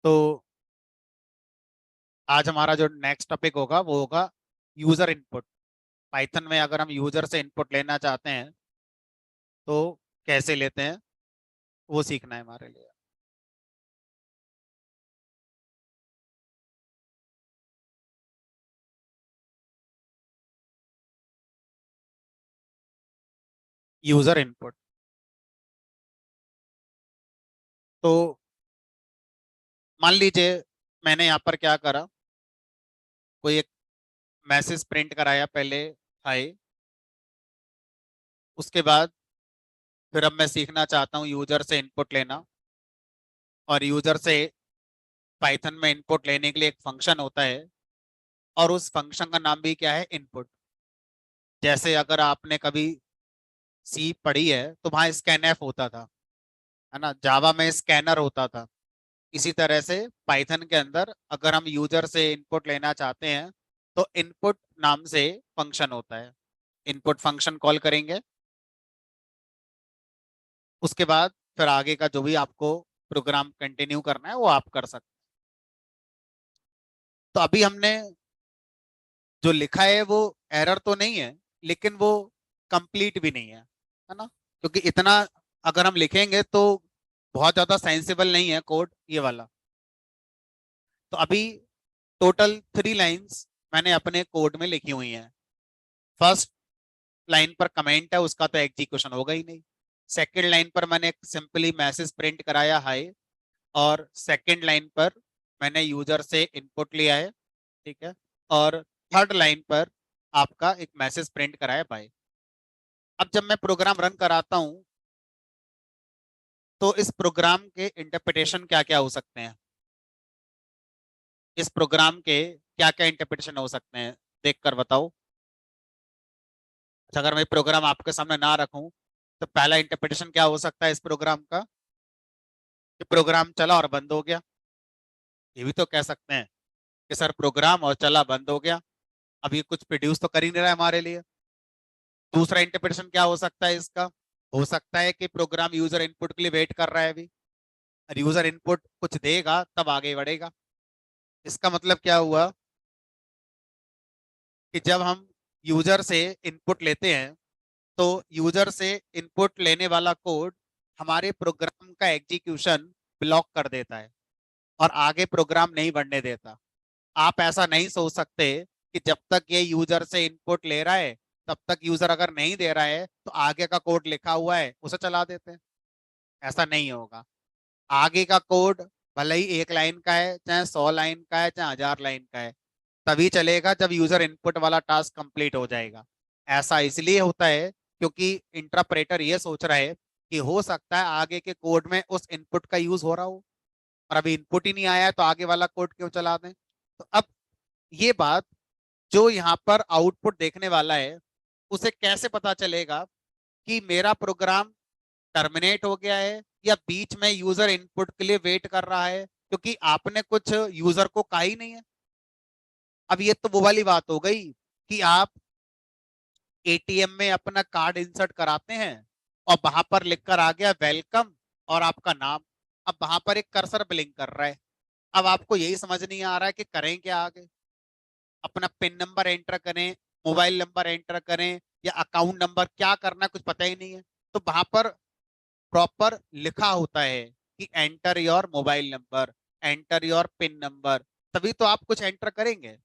तो आज हमारा जो नेक्स्ट टॉपिक होगा वो होगा यूजर इनपुट। पाइथन में अगर हम यूजर से इनपुट लेना चाहते हैं तो कैसे लेते हैं वो सीखना है हमारे लिए। User input. तो मान लीजिए मैंने यहाँ पर क्या करा, कोई एक मैसेज प्रिंट कराया पहले, हाय। उसके बाद फिर अब मैं सीखना चाहता हूँ यूजर से इनपुट लेना। और यूजर से पाइथन में इनपुट लेने के लिए एक फंक्शन होता है और उस फंक्शन का नाम भी क्या है, इनपुट। जैसे अगर आपने कभी सी पढ़ी है तो वहाँ स्कैनएफ होता था, है ना, जावा में स्कैनर होता था। इसी तरह से पाइथन के अंदर अगर हम यूजर से इनपुट लेना चाहते हैं तो इनपुट नाम से फंक्शन होता है। इनपुट फंक्शन कॉल करेंगे, उसके बाद फिर आगे का जो भी आपको प्रोग्राम कंटिन्यू करना है वो आप कर सकते हैं। तो अभी हमने जो लिखा है वो एरर तो नहीं है, लेकिन वो कंप्लीट भी नहीं है ना, क्योंकि इतना अगर हम लिखेंगे तो बहुत ज्यादा सेंसिबल नहीं है कोड ये वाला। तो अभी टोटल 3 लाइंस मैंने अपने कोड में लिखी हुई हैं। फर्स्ट लाइन पर कमेंट है, उसका तो एग्जीक्यूशन होगा ही नहीं। सेकंड लाइन पर मैंने एक सिंपली मैसेज प्रिंट कराया, हाय। और सेकंड लाइन पर मैंने यूजर से इनपुट लिया है, ठीक है। और थर्ड लाइन पर आपका एक मैसेज प्रिंट कराया, बाय। अब जब मैं प्रोग्राम रन कराता हूं तो इस प्रोग्राम के इंटरप्रिटेशन क्या क्या हो सकते हैं, इस प्रोग्राम के क्या क्या इंटरप्रिटेशन हो सकते हैं, देख कर बताओ। अच्छा, अगर मैं प्रोग्राम आपके सामने ना रखूं तो पहला इंटरप्रिटेशन क्या हो सकता है इस प्रोग्राम का, कि प्रोग्राम चला और बंद हो गया। ये भी तो कह सकते हैं कि सर प्रोग्राम और चला बंद हो गया, अब ये कुछ प्रोड्यूस तो कर ही नहीं रहा है हमारे लिए। दूसरा इंटरप्रिटेशन क्या हो सकता है इसका, हो सकता है कि प्रोग्राम यूजर इनपुट के लिए वेट कर रहा है अभी, और यूजर इनपुट कुछ देगा तब आगे बढ़ेगा। इसका मतलब क्या हुआ कि जब हम यूजर से इनपुट लेते हैं तो यूजर से इनपुट लेने वाला कोड हमारे प्रोग्राम का एग्जीक्यूशन ब्लॉक कर देता है और आगे प्रोग्राम नहीं बढ़ने देता। आप ऐसा नहीं सोच सकते कि जब तक ये यूजर से इनपुट ले रहा है तब तक यूजर अगर नहीं दे रहा है तो आगे का कोड लिखा हुआ है उसे चला देते हैं। ऐसा नहीं होगा। आगे का कोड भले ही 1 लाइन का है, चाहे 100 लाइन का है, चाहे 1000 लाइन का है, तभी चलेगा जब यूजर इनपुट वाला टास्क कंप्लीट हो जाएगा। ऐसा इसलिए होता है क्योंकि इंटरप्रेटर ये सोच रहा है कि हो सकता है आगे के कोड में उस इनपुट का यूज हो रहा हो, और अभी इनपुट ही नहीं आया है तो आगे वाला कोड क्यों चला दें। तो अब ये बात, जो यहाँ पर आउटपुट देखने वाला है उसे कैसे पता चलेगा कि मेरा प्रोग्राम टर्मिनेट हो गया है या बीच में यूजर इनपुट के लिए वेट कर रहा है, क्योंकि आपने कुछ यूजर को कहा ही नहीं है। अब ये तो वो वाली बात हो गई कि आप एटीएम में अपना कार्ड इंसर्ट कराते हैं और वहां पर लिखकर आ गया वेलकम और आपका नाम। अब वहां पर एक कर्सर ब्लिंक कर रहा है। अब आपको यही समझ नहीं आ रहा है कि करें क्या आगे। अपना पिन नंबर एंटर करें, मोबाइल नंबर एंटर करें या अकाउंट नंबर, क्या करना है कुछ पता ही नहीं है। तो वहां पर प्रॉपर लिखा होता है कि enter your mobile number, enter your pin number, तभी तो आप कुछ एंटर करेंगे।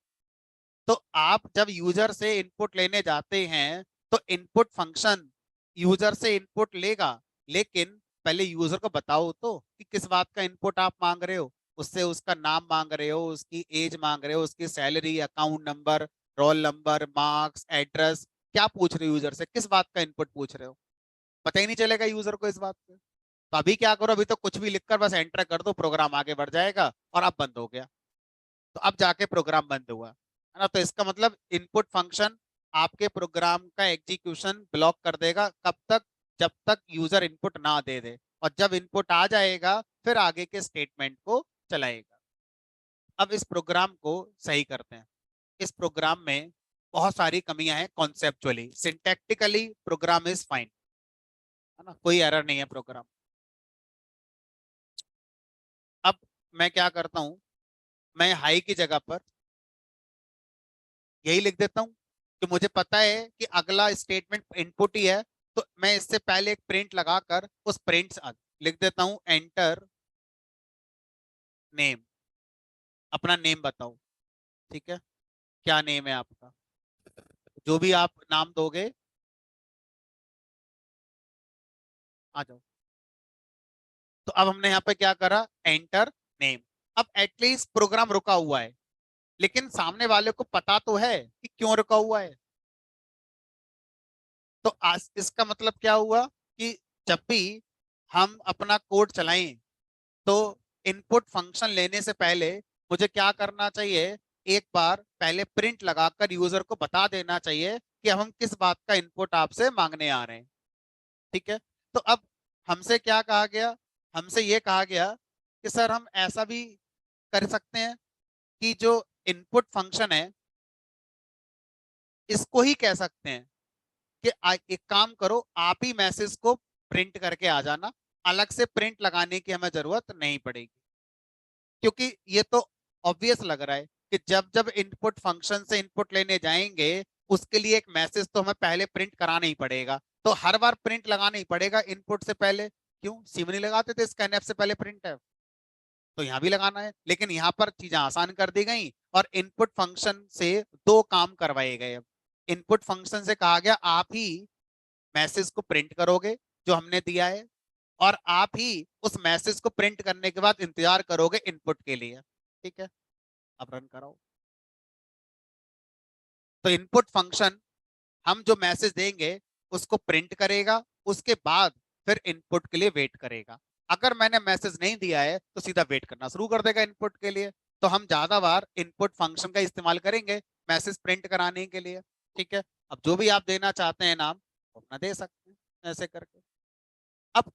तो आप जब यूजर से इनपुट लेने जाते हैं तो इनपुट फंक्शन यूजर से इनपुट लेगा, लेकिन पहले यूजर को बताओ तो कि किस बात का इनपुट आप मांग रहे हो। उससे उसका नाम मांग रहे हो, उसकी एज मांग रहे हो, उसकी salary, account number, roll number, marks, address, क्या पूछ रहे हो यूजर से, किस बात का इनपुट पूछ रहे हो। पता ही नहीं चलेगा यूजर को इस बात से। तो अभी क्या करो, अभी तो कुछ भी लिखकर बस एंटर कर दो, प्रोग्राम आगे बढ़ जाएगा और अब बंद हो गया। तो अब जाके प्रोग्राम बंद हुआ, है ना। तो इसका मतलब इनपुट फंक्शन आपके प्रोग्राम का एग्जीक्यूशन ब्लॉक कर देगा, कब तक, जब तक यूजर इनपुट ना दे दे। और जब इनपुट आ जाएगा फिर आगे के स्टेटमेंट को चलाएगा। अब इस प्रोग्राम को सही करते हैं। इस प्रोग्राम में बहुत सारी कमियां हैं, conceptually syntactically program is fine, है ना, कोई एरर नहीं है प्रोग्राम। अब मैं क्या करता हूँ, मैं हाई की जगह पर यही लिख देता हूँ कि मुझे पता है कि अगला स्टेटमेंट इनपुट ही है। तो मैं इससे पहले एक प्रिंट लगाकर उस प्रिंट लिख देता हूँ एंटर नेम, अपना नेम बताओ। ठीक है, क्या नेम है आपका, जो भी आप नाम दोगे। आ जाओ। तो अब हमने यहाँ पे क्या करा, एंटर नेम। अब एटलीस्ट प्रोग्राम रुका हुआ है, लेकिन सामने वाले को पता तो है कि क्यों रुका हुआ है। तो आज इसका मतलब क्या हुआ कि जब भी हम अपना कोड चलाएं, तो इनपुट फंक्शन लेने से पहले मुझे क्या करना चाहिए, एक बार पहले प्रिंट लगाकर यूजर को बता देना चाहिए कि हम किस बात का इनपुट आपसे मांगने आ रहे हैं। ठीक है। तो अब हमसे क्या कहा गया, हमसे ये कहा गया कि सर हम ऐसा भी कर सकते हैं कि जो इनपुट फंक्शन है इसको ही कह सकते हैं कि एक काम करो, आप ही मैसेज को प्रिंट करके आ जाना, अलग से प्रिंट लगाने की हमें जरूरत नहीं पड़ेगी। क्योंकि ये तो ऑब्वियस लग रहा है कि जब जब इनपुट फंक्शन से इनपुट लेने जाएंगे, उसके लिए एक मैसेज तो हमें पहले प्रिंट कराना ही पड़ेगा। तो हर बार प्रिंट लगाना ही पड़ेगा इनपुट से पहले। क्यों सिम नहीं लगाते थे स्कैनफ से पहले प्रिंट है, तो यहाँ भी लगाना है। लेकिन यहाँ पर चीजें आसान कर दी गई और इनपुट फंक्शन से दो काम करवाए गए। अब इनपुट फंक्शन से कहा गया आप ही मैसेज को प्रिंट करोगे जो हमने दिया है, और आप ही उस मैसेज को प्रिंट करने के बाद इंतजार करोगे इनपुट के लिए। ठीक है, अब रन कराओ। तो इनपुट फंक्शन हम जो मैसेज देंगे उसको प्रिंट करेगा, उसके बाद फिर इनपुट के लिए वेट करेगा। अगर मैंने मैसेज नहीं दिया है तो सीधा वेट करना शुरू कर देगा इनपुट के लिए। तो हम ज्यादा बार इनपुट फंक्शन का इस्तेमाल करेंगे मैसेज प्रिंट कराने के लिए। ठीक है, अब जो भी आप देना चाहते हैं नाम वो अपना दे सकते हैं ऐसे करके। अब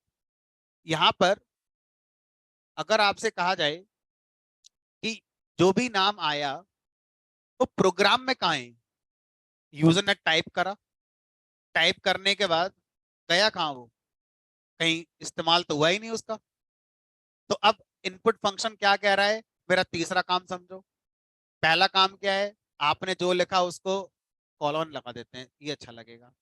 यहाँ पर अगर आपसे कहा जाए कि जो भी नाम आया वो प्रोग्राम में कहाँ है, यूजर ने टाइप करा, टाइप करने के बाद गया कहाँ वो, कहीं इस्तेमाल तो हुआ ही नहीं उसका। तो अब इनपुट फंक्शन क्या कह रहा है, मेरा तीसरा काम समझो। पहला काम क्या है, आपने जो लिखा उसको कॉलन लगा देते हैं, ये अच्छा लगेगा।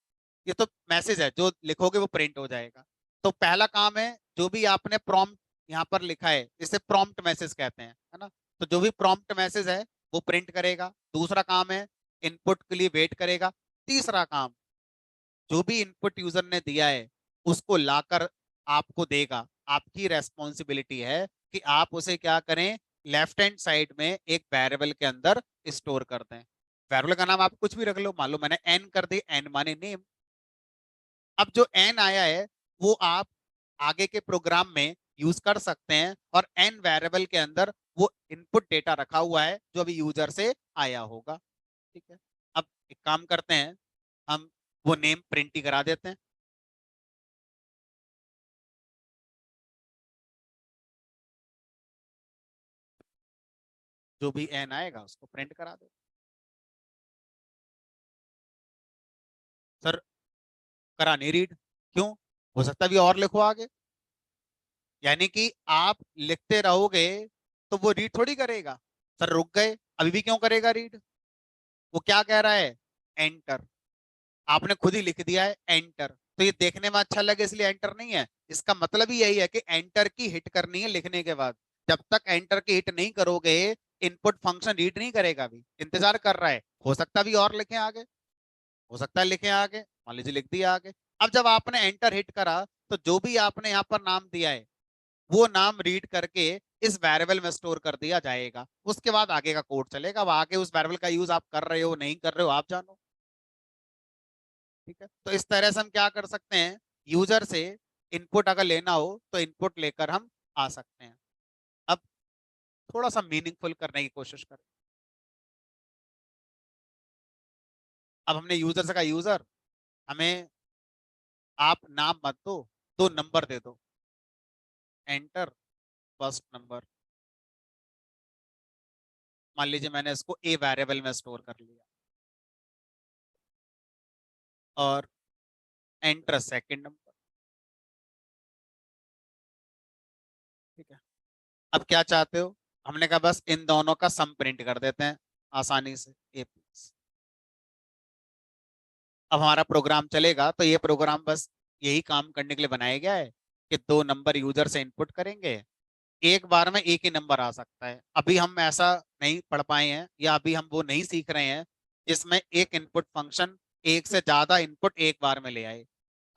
ये तो मैसेज है, जो लिखोगे वो प्रिंट हो जाएगा। तो पहला काम है, जो भी आपने प्रॉम्प्ट यहाँ पर लिखा है इसे प्रॉम्प्ट मैसेज कहते हैं, है ना। तो जो भी प्रॉम्प्ट मैसेज है वो प्रिंट करेगा। दूसरा काम है इनपुट के लिए वेट करेगा। तीसरा काम, जो भी इनपुट यूजर ने दिया है उसको लाकर आपको देगा। आपकी रेस्पॉन्सिबिलिटी है कि आप उसे क्या करें, लेफ्ट हैंड साइड में एक वेरिएबल के अंदर स्टोर कर दें। वेरिएबल का नाम आप कुछ भी रख लो, मान लो मैंने एन कर दी, एन माने नेम। अब जो एन आया है वो आप आगे के प्रोग्राम में यूज कर सकते हैं, और एन वेरिएबल के अंदर वो इनपुट डेटा रखा हुआ है जो अभी यूजर से आया होगा। ठीक है, अब एक काम करते हैं, हम वो नेम प्रिंट ही करा देते हैं। जो भी एन आएगा उसको प्रिंट करा दो। सर करा नहीं रीड, क्यों, हो सकता है भी और लिखो आगे। यानी कि आप लिखते रहोगे तो वो रीड थोड़ी करेगा। सर रुक गए, अभी भी क्यों करेगा रीड, वो क्या कह रहा है, एंटर। आपने खुद ही लिख दिया है एंटर, तो ये देखने में अच्छा लगे इसलिए एंटर नहीं है। इसका मतलब ही यही है कि एंटर की हिट करनी है लिखने के बाद। जब तक एंटर की हिट नहीं करोगे इनपुट फंक्शन रीड नहीं करेगा, अभी इंतजार कर रहा है। हो सकता भी और लिखें आगे, हो सकता है लिखें आगे, मान लीजिए लिख दिया आगे। अब जब आपने एंटर हिट करा तो जो भी आपने यहाँ पर नाम दिया है वो नाम रीड करके इस वेरिएबल में स्टोर कर दिया जाएगा। उसके बाद आगे का कोड चलेगा, अब आगे उस वेरिएबल का यूज आप कर रहे हो नहीं कर रहे हो आप जानो। ठीक है, तो इस तरह से हम क्या कर सकते हैं, यूजर से इनपुट अगर लेना हो तो इनपुट लेकर हम आ सकते हैं। अब थोड़ा सा मीनिंगफुल करने की कोशिश करें। अब हमने यूजर से कहा, यूजर हमें आप नाम मत दो, दो नंबर दे दो। एंटर फर्स्ट नंबर, मान लीजिए मैंने इसको ए वेरिएबल में स्टोर कर लिया, और एंटर सेकंड नंबर। ठीक है, अब क्या चाहते हो? हमने कहा बस इन दोनों का सम प्रिंट कर देते हैं आसानी से, ए प्लस। अब हमारा प्रोग्राम चलेगा तो ये प्रोग्राम बस यही काम करने के लिए बनाया गया है कि दो नंबर यूजर से इनपुट करेंगे, एक बार में एक ही नंबर आ सकता है। अभी हम ऐसा नहीं पढ़ पाए हैं या अभी हम वो नहीं सीख रहे हैं जिसमें एक इनपुट फंक्शन एक से ज्यादा इनपुट एक बार में ले आए।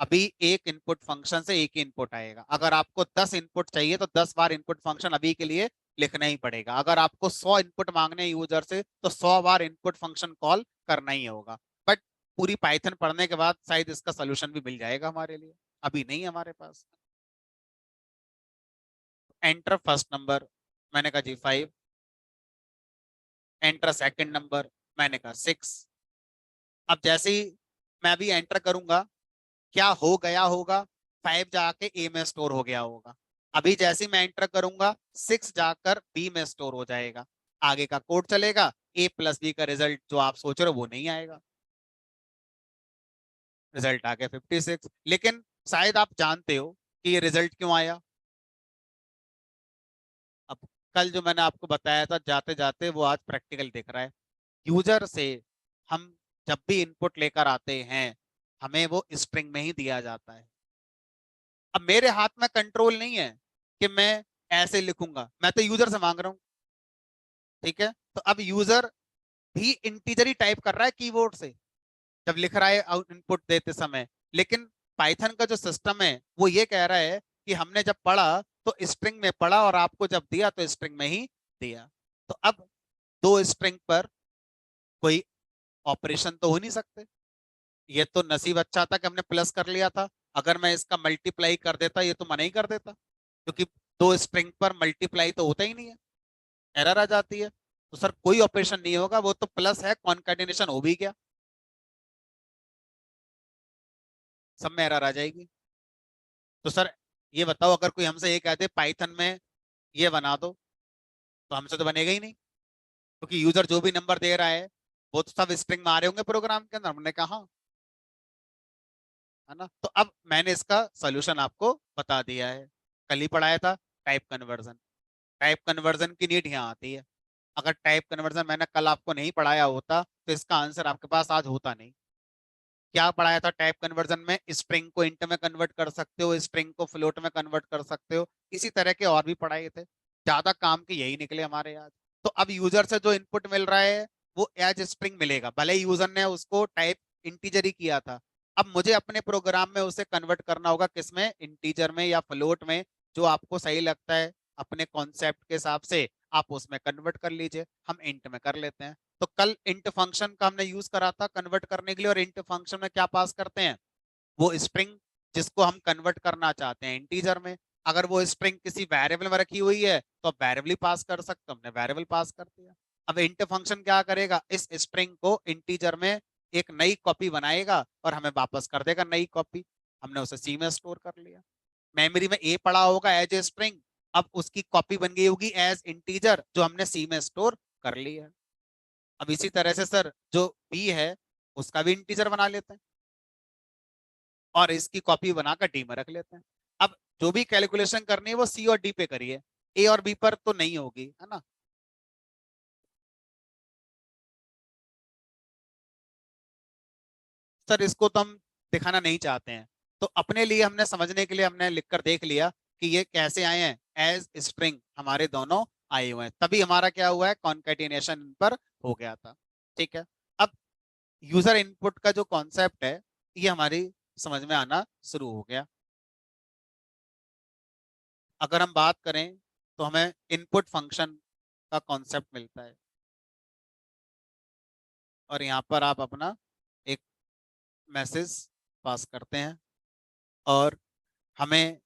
अभी एक इनपुट फंक्शन से एक ही इनपुट आएगा। अगर आपको 10 इनपुट चाहिए तो 10 बार इनपुट फंक्शन अभी के लिए लिखना ही पड़ेगा। अगर आपको 100 इनपुट मांगने हैं यूजर से तो 100 बार इनपुट फंक्शन कॉल करना ही होगा। बट पूरी पाइथन पढ़ने के बाद शायद इसका सोल्यूशन भी मिल जाएगा हमारे लिए, अभी नहीं है हमारे पास। एंटर फर्स्ट नंबर, मैंने कहा जी 5। एंटर सेकंड नंबर, मैंने कहा 6। अब जैसे ही मैं भी एंटर करूंगा, क्या हो गया होगा? 5 जाके ए में स्टोर हो गया होगा। अभी जैसे ही मैं एंटर करूंगा 6 जाकर बी में स्टोर हो जाएगा। आगे का कोड चलेगा, ए प्लस बी का रिजल्ट जो आप सोच रहे हो वो नहीं आएगा। रिजल्ट आ गया 56। लेकिन शायद आप जानते हो कि ये रिजल्ट क्यों आया। अब कल जो मैंने आपको बताया था जाते जाते वो आज प्रैक्टिकल दिख रहा है। यूजर से हम जब भी इनपुट लेकर आते हैं हमें वो स्ट्रिंग में ही दिया जाता है। अब मेरे हाथ में कंट्रोल नहीं है कि मैं ऐसे लिखूंगा, मैं तो यूजर से मांग रहा हूँ। ठीक है, तो अब यूजर भी इंटीजर ही टाइप कर रहा है कीबोर्ड से जब लिख रहा है इनपुट देते समय। लेकिन पाइथन का जो सिस्टम है वो ये कह रहा है कि हमने जब पढ़ा तो स्ट्रिंग में पढ़ा और आपको जब दिया तो स्ट्रिंग में ही दिया। तो अब दो स्ट्रिंग पर कोई ऑपरेशन तो हो नहीं सकते। ये तो नसीब अच्छा था कि हमने प्लस कर लिया था। अगर मैं इसका मल्टीप्लाई कर देता ये तो मना ही कर देता, क्योंकि दो स्ट्रिंग पर मल्टीप्लाई तो होता ही नहीं है, एरर आ जाती है। तो सर कोई ऑपरेशन नहीं होगा, वो तो प्लस है, कॉन्कैटिनेशन हो भी गया, सब में एरर आ जाएगी। तो सर ये बताओ अगर कोई हमसे ये कहते पाइथन में ये बना दो, तो हमसे तो बनेगा ही नहीं, क्योंकि यूजर जो भी नंबर दे रहा है वो तो सब स्ट्रिंग में आ रहे होंगे प्रोग्राम के अंदर। हमने कहा हाँ, है ना। तो अब मैंने इसका सोल्यूशन आपको बता दिया है, कल ही पढ़ाया था, टाइप कन्वर्जन। टाइप कन्वर्जन की नीड यहाँ आती है। अगर टाइप कन्वर्जन मैंने कल आपको नहीं पढ़ाया होता तो इसका आंसर आपके पास आज होता नहीं। क्या पढ़ाया था टाइप कन्वर्जन में? स्ट्रिंग को इंट में कन्वर्ट कर सकते हो, स्ट्रिंग को फ्लोट में कन्वर्ट कर सकते हो, इसी तरह के और भी पढ़ाए थे। ज्यादा काम के यही निकले हमारे आज। तो अब यूजर से जो इनपुट मिल रहा है वो एज स्ट्रिंग मिलेगा, भले ही यूजर ने उसको टाइप इंटीजर ही किया था। अब मुझे अपने प्रोग्राम में उसे कन्वर्ट करना होगा, किसमें? इंटीजर में या फ्लोट में, जो आपको सही लगता है अपने कॉन्सेप्ट के हिसाब से आप उसमें कन्वर्ट कर लीजिए। हम इंट में कर लेते हैं। तो कल इंट फंक्शन का हमने यूज करा था कन्वर्ट करने के लिए, और इंट फंक्शन में क्या पास करते हैं? वो स्ट्रिंग जिसको हम कन्वर्ट करना चाहते हैं इंटीजर में। अगर वो स्ट्रिंग किसी वेरिएबल में रखी हुई है तो आप वेरिएबल ही पास कर सकते हो, हमने वेरिएबल पास कर दिया। अब इंट फंक्शन क्या करेगा? इस स्ट्रिंग को इंटीजर में एक नई कॉपी बनाएगा और हमें वापस कर देगा नई कॉपी। हमने उसे सी में स्टोर कर लिया। मेमोरी में ए पड़ा होगा एज ए स्ट्रिंग, अब उसकी कॉपी बन गई होगी एज इंटीजर जो हमने सी में स्टोर कर लिया है। अब इसी तरह से सर जो बी है उसका भी इंटीजर बना लेते हैं और इसकी कॉपी बनाकर डी में रख लेते हैं। अब जो भी कैलकुलेशन करनी है वो सी और डी पे करिए, ए और बी पर तो नहीं होगी, है ना। सर इसको तो हम दिखाना नहीं चाहते हैं, तो अपने लिए हमने समझने के लिए हमने लिखकर देख लिया कि ये कैसे आए हैं, एज स्ट्रिंग हमारे दोनों आए हुए हैं, तभी हमारा क्या हुआ है, कॉन्केटिनेशन पर हो गया था। ठीक है। अब यूजर इनपुट का जो कॉन्सेप्ट है ये हमारी समझ में आना शुरू हो गया। अगर हम बात करें तो हमें इनपुट फंक्शन का कॉन्सेप्ट मिलता है, और यहाँ पर आप अपना एक मैसेज पास करते हैं और हमें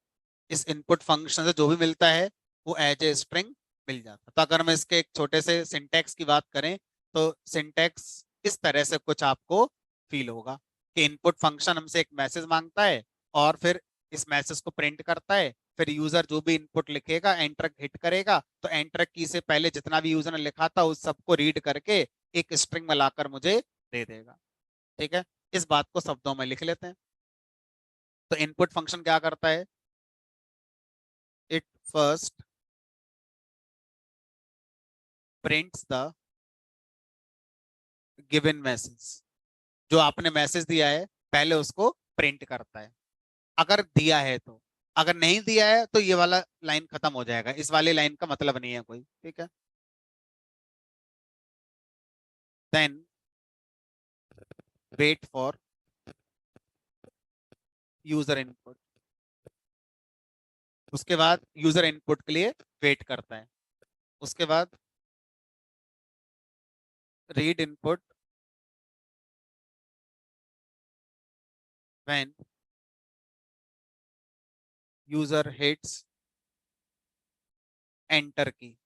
इस इनपुट फंक्शन से जो भी मिलता है वो एज ए स्ट्रिंग मिल जाता है। तो अगर हम इसके एक छोटे से सिंटैक्स की बात करें तो सिंटैक्स इस तरह से कुछ आपको फील होगा कि इनपुट फंक्शन हमसे एक मैसेज मांगता है और फिर इस मैसेज को प्रिंट करता है। फिर यूजर जो भी इनपुट लिखेगा एंटर हिट करेगा तो एंटर की से पहले जितना भी यूजर ने लिखा था उस सबको रीड करके एक स्ट्रिंग में लाकर मुझे दे देगा। ठीक है, इस बात को शब्दों में लिख लेते हैं। तो इनपुट फंक्शन क्या करता है? It first prints the given message, जो आपने मैसेज दिया है पहले उसको प्रिंट करता है, अगर दिया है तो। अगर नहीं दिया है तो ये वाला लाइन खत्म हो जाएगा, इस वाली लाइन का मतलब नहीं है कोई, ठीक है। Then wait for user input, उसके बाद यूजर इनपुट के लिए वेट करता है। उसके बाद read input when user hits enter key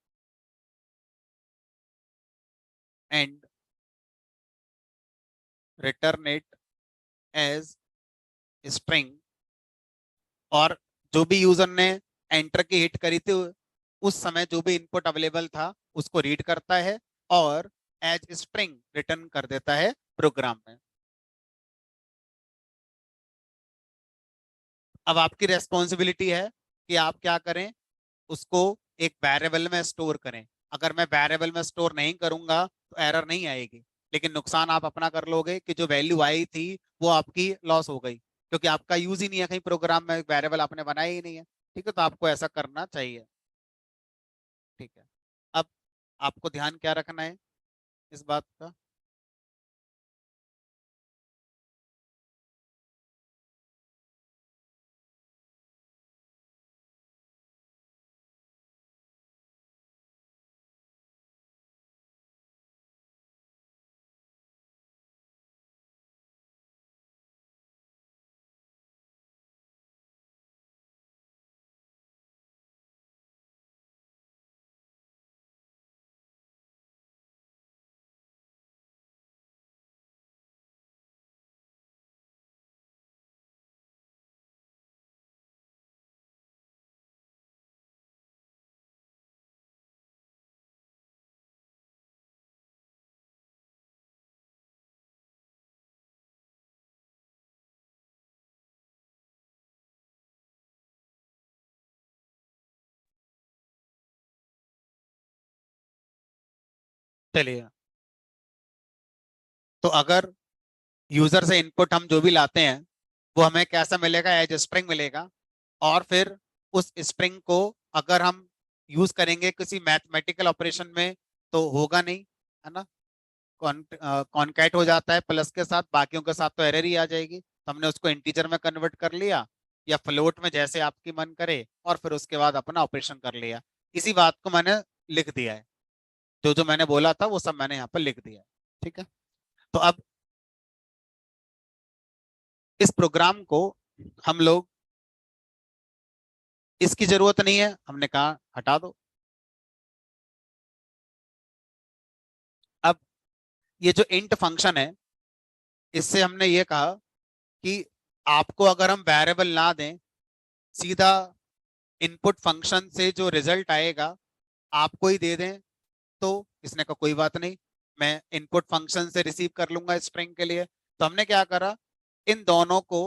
and return it as string. और जो भी यूजर ने एंटर की हिट करी थी उस समय जो भी इनपुट अवेलेबल था उसको रीड करता है और एज स्ट्रिंग रिटर्न कर देता है प्रोग्राम में। अब आपकी रेस्पॉन्सिबिलिटी है कि आप क्या करें, उसको एक वेरिएबल में स्टोर करें। अगर मैं वेरिएबल में स्टोर नहीं करूंगा तो एरर नहीं आएगी, लेकिन नुकसान आप अपना कर लोगे कि जो वैल्यू आई थी वो आपकी लॉस हो गई, क्योंकि आपका यूज ही नहीं है कहीं प्रोग्राम में, वेरिएबल आपने बनाया ही नहीं है। ठीक है, तो आपको ऐसा करना चाहिए। ठीक है, अब आपको ध्यान क्या रखना है इस बात का। चलिए, तो अगर यूजर से इनपुट हम जो भी लाते हैं वो हमें कैसा मिलेगा, एज स्ट्रिंग मिलेगा। और फिर उस स्ट्रिंग को अगर हम यूज करेंगे किसी मैथमेटिकल ऑपरेशन में तो होगा नहीं, है ना। कॉन्कैट हो जाता है प्लस के साथ, बाकियों के साथ तो एरर ही आ जाएगी। तो हमने उसको इंटीजर में कन्वर्ट कर लिया या फ्लोट में, जैसे आपकी मन करे, और फिर उसके बाद अपना ऑपरेशन कर लिया। इसी बात को मैंने लिख दिया है, जो जो मैंने बोला था वो सब मैंने यहाँ पर लिख दिया है। ठीक है, तो अब इस प्रोग्राम को हम लोग, इसकी जरूरत नहीं है, हमने कहा हटा दो। अब ये जो इंट फंक्शन है, इससे हमने ये कहा कि आपको अगर हम वेरिएबल ना दें, सीधा इनपुट फंक्शन से जो रिजल्ट आएगा आपको ही दे दें, तो इसने का कोई बात नहीं, मैं इनपुट फंक्शन से रिसीव कर लूंगा स्ट्रिंग के लिए। तो हमने क्या करा, इन दोनों को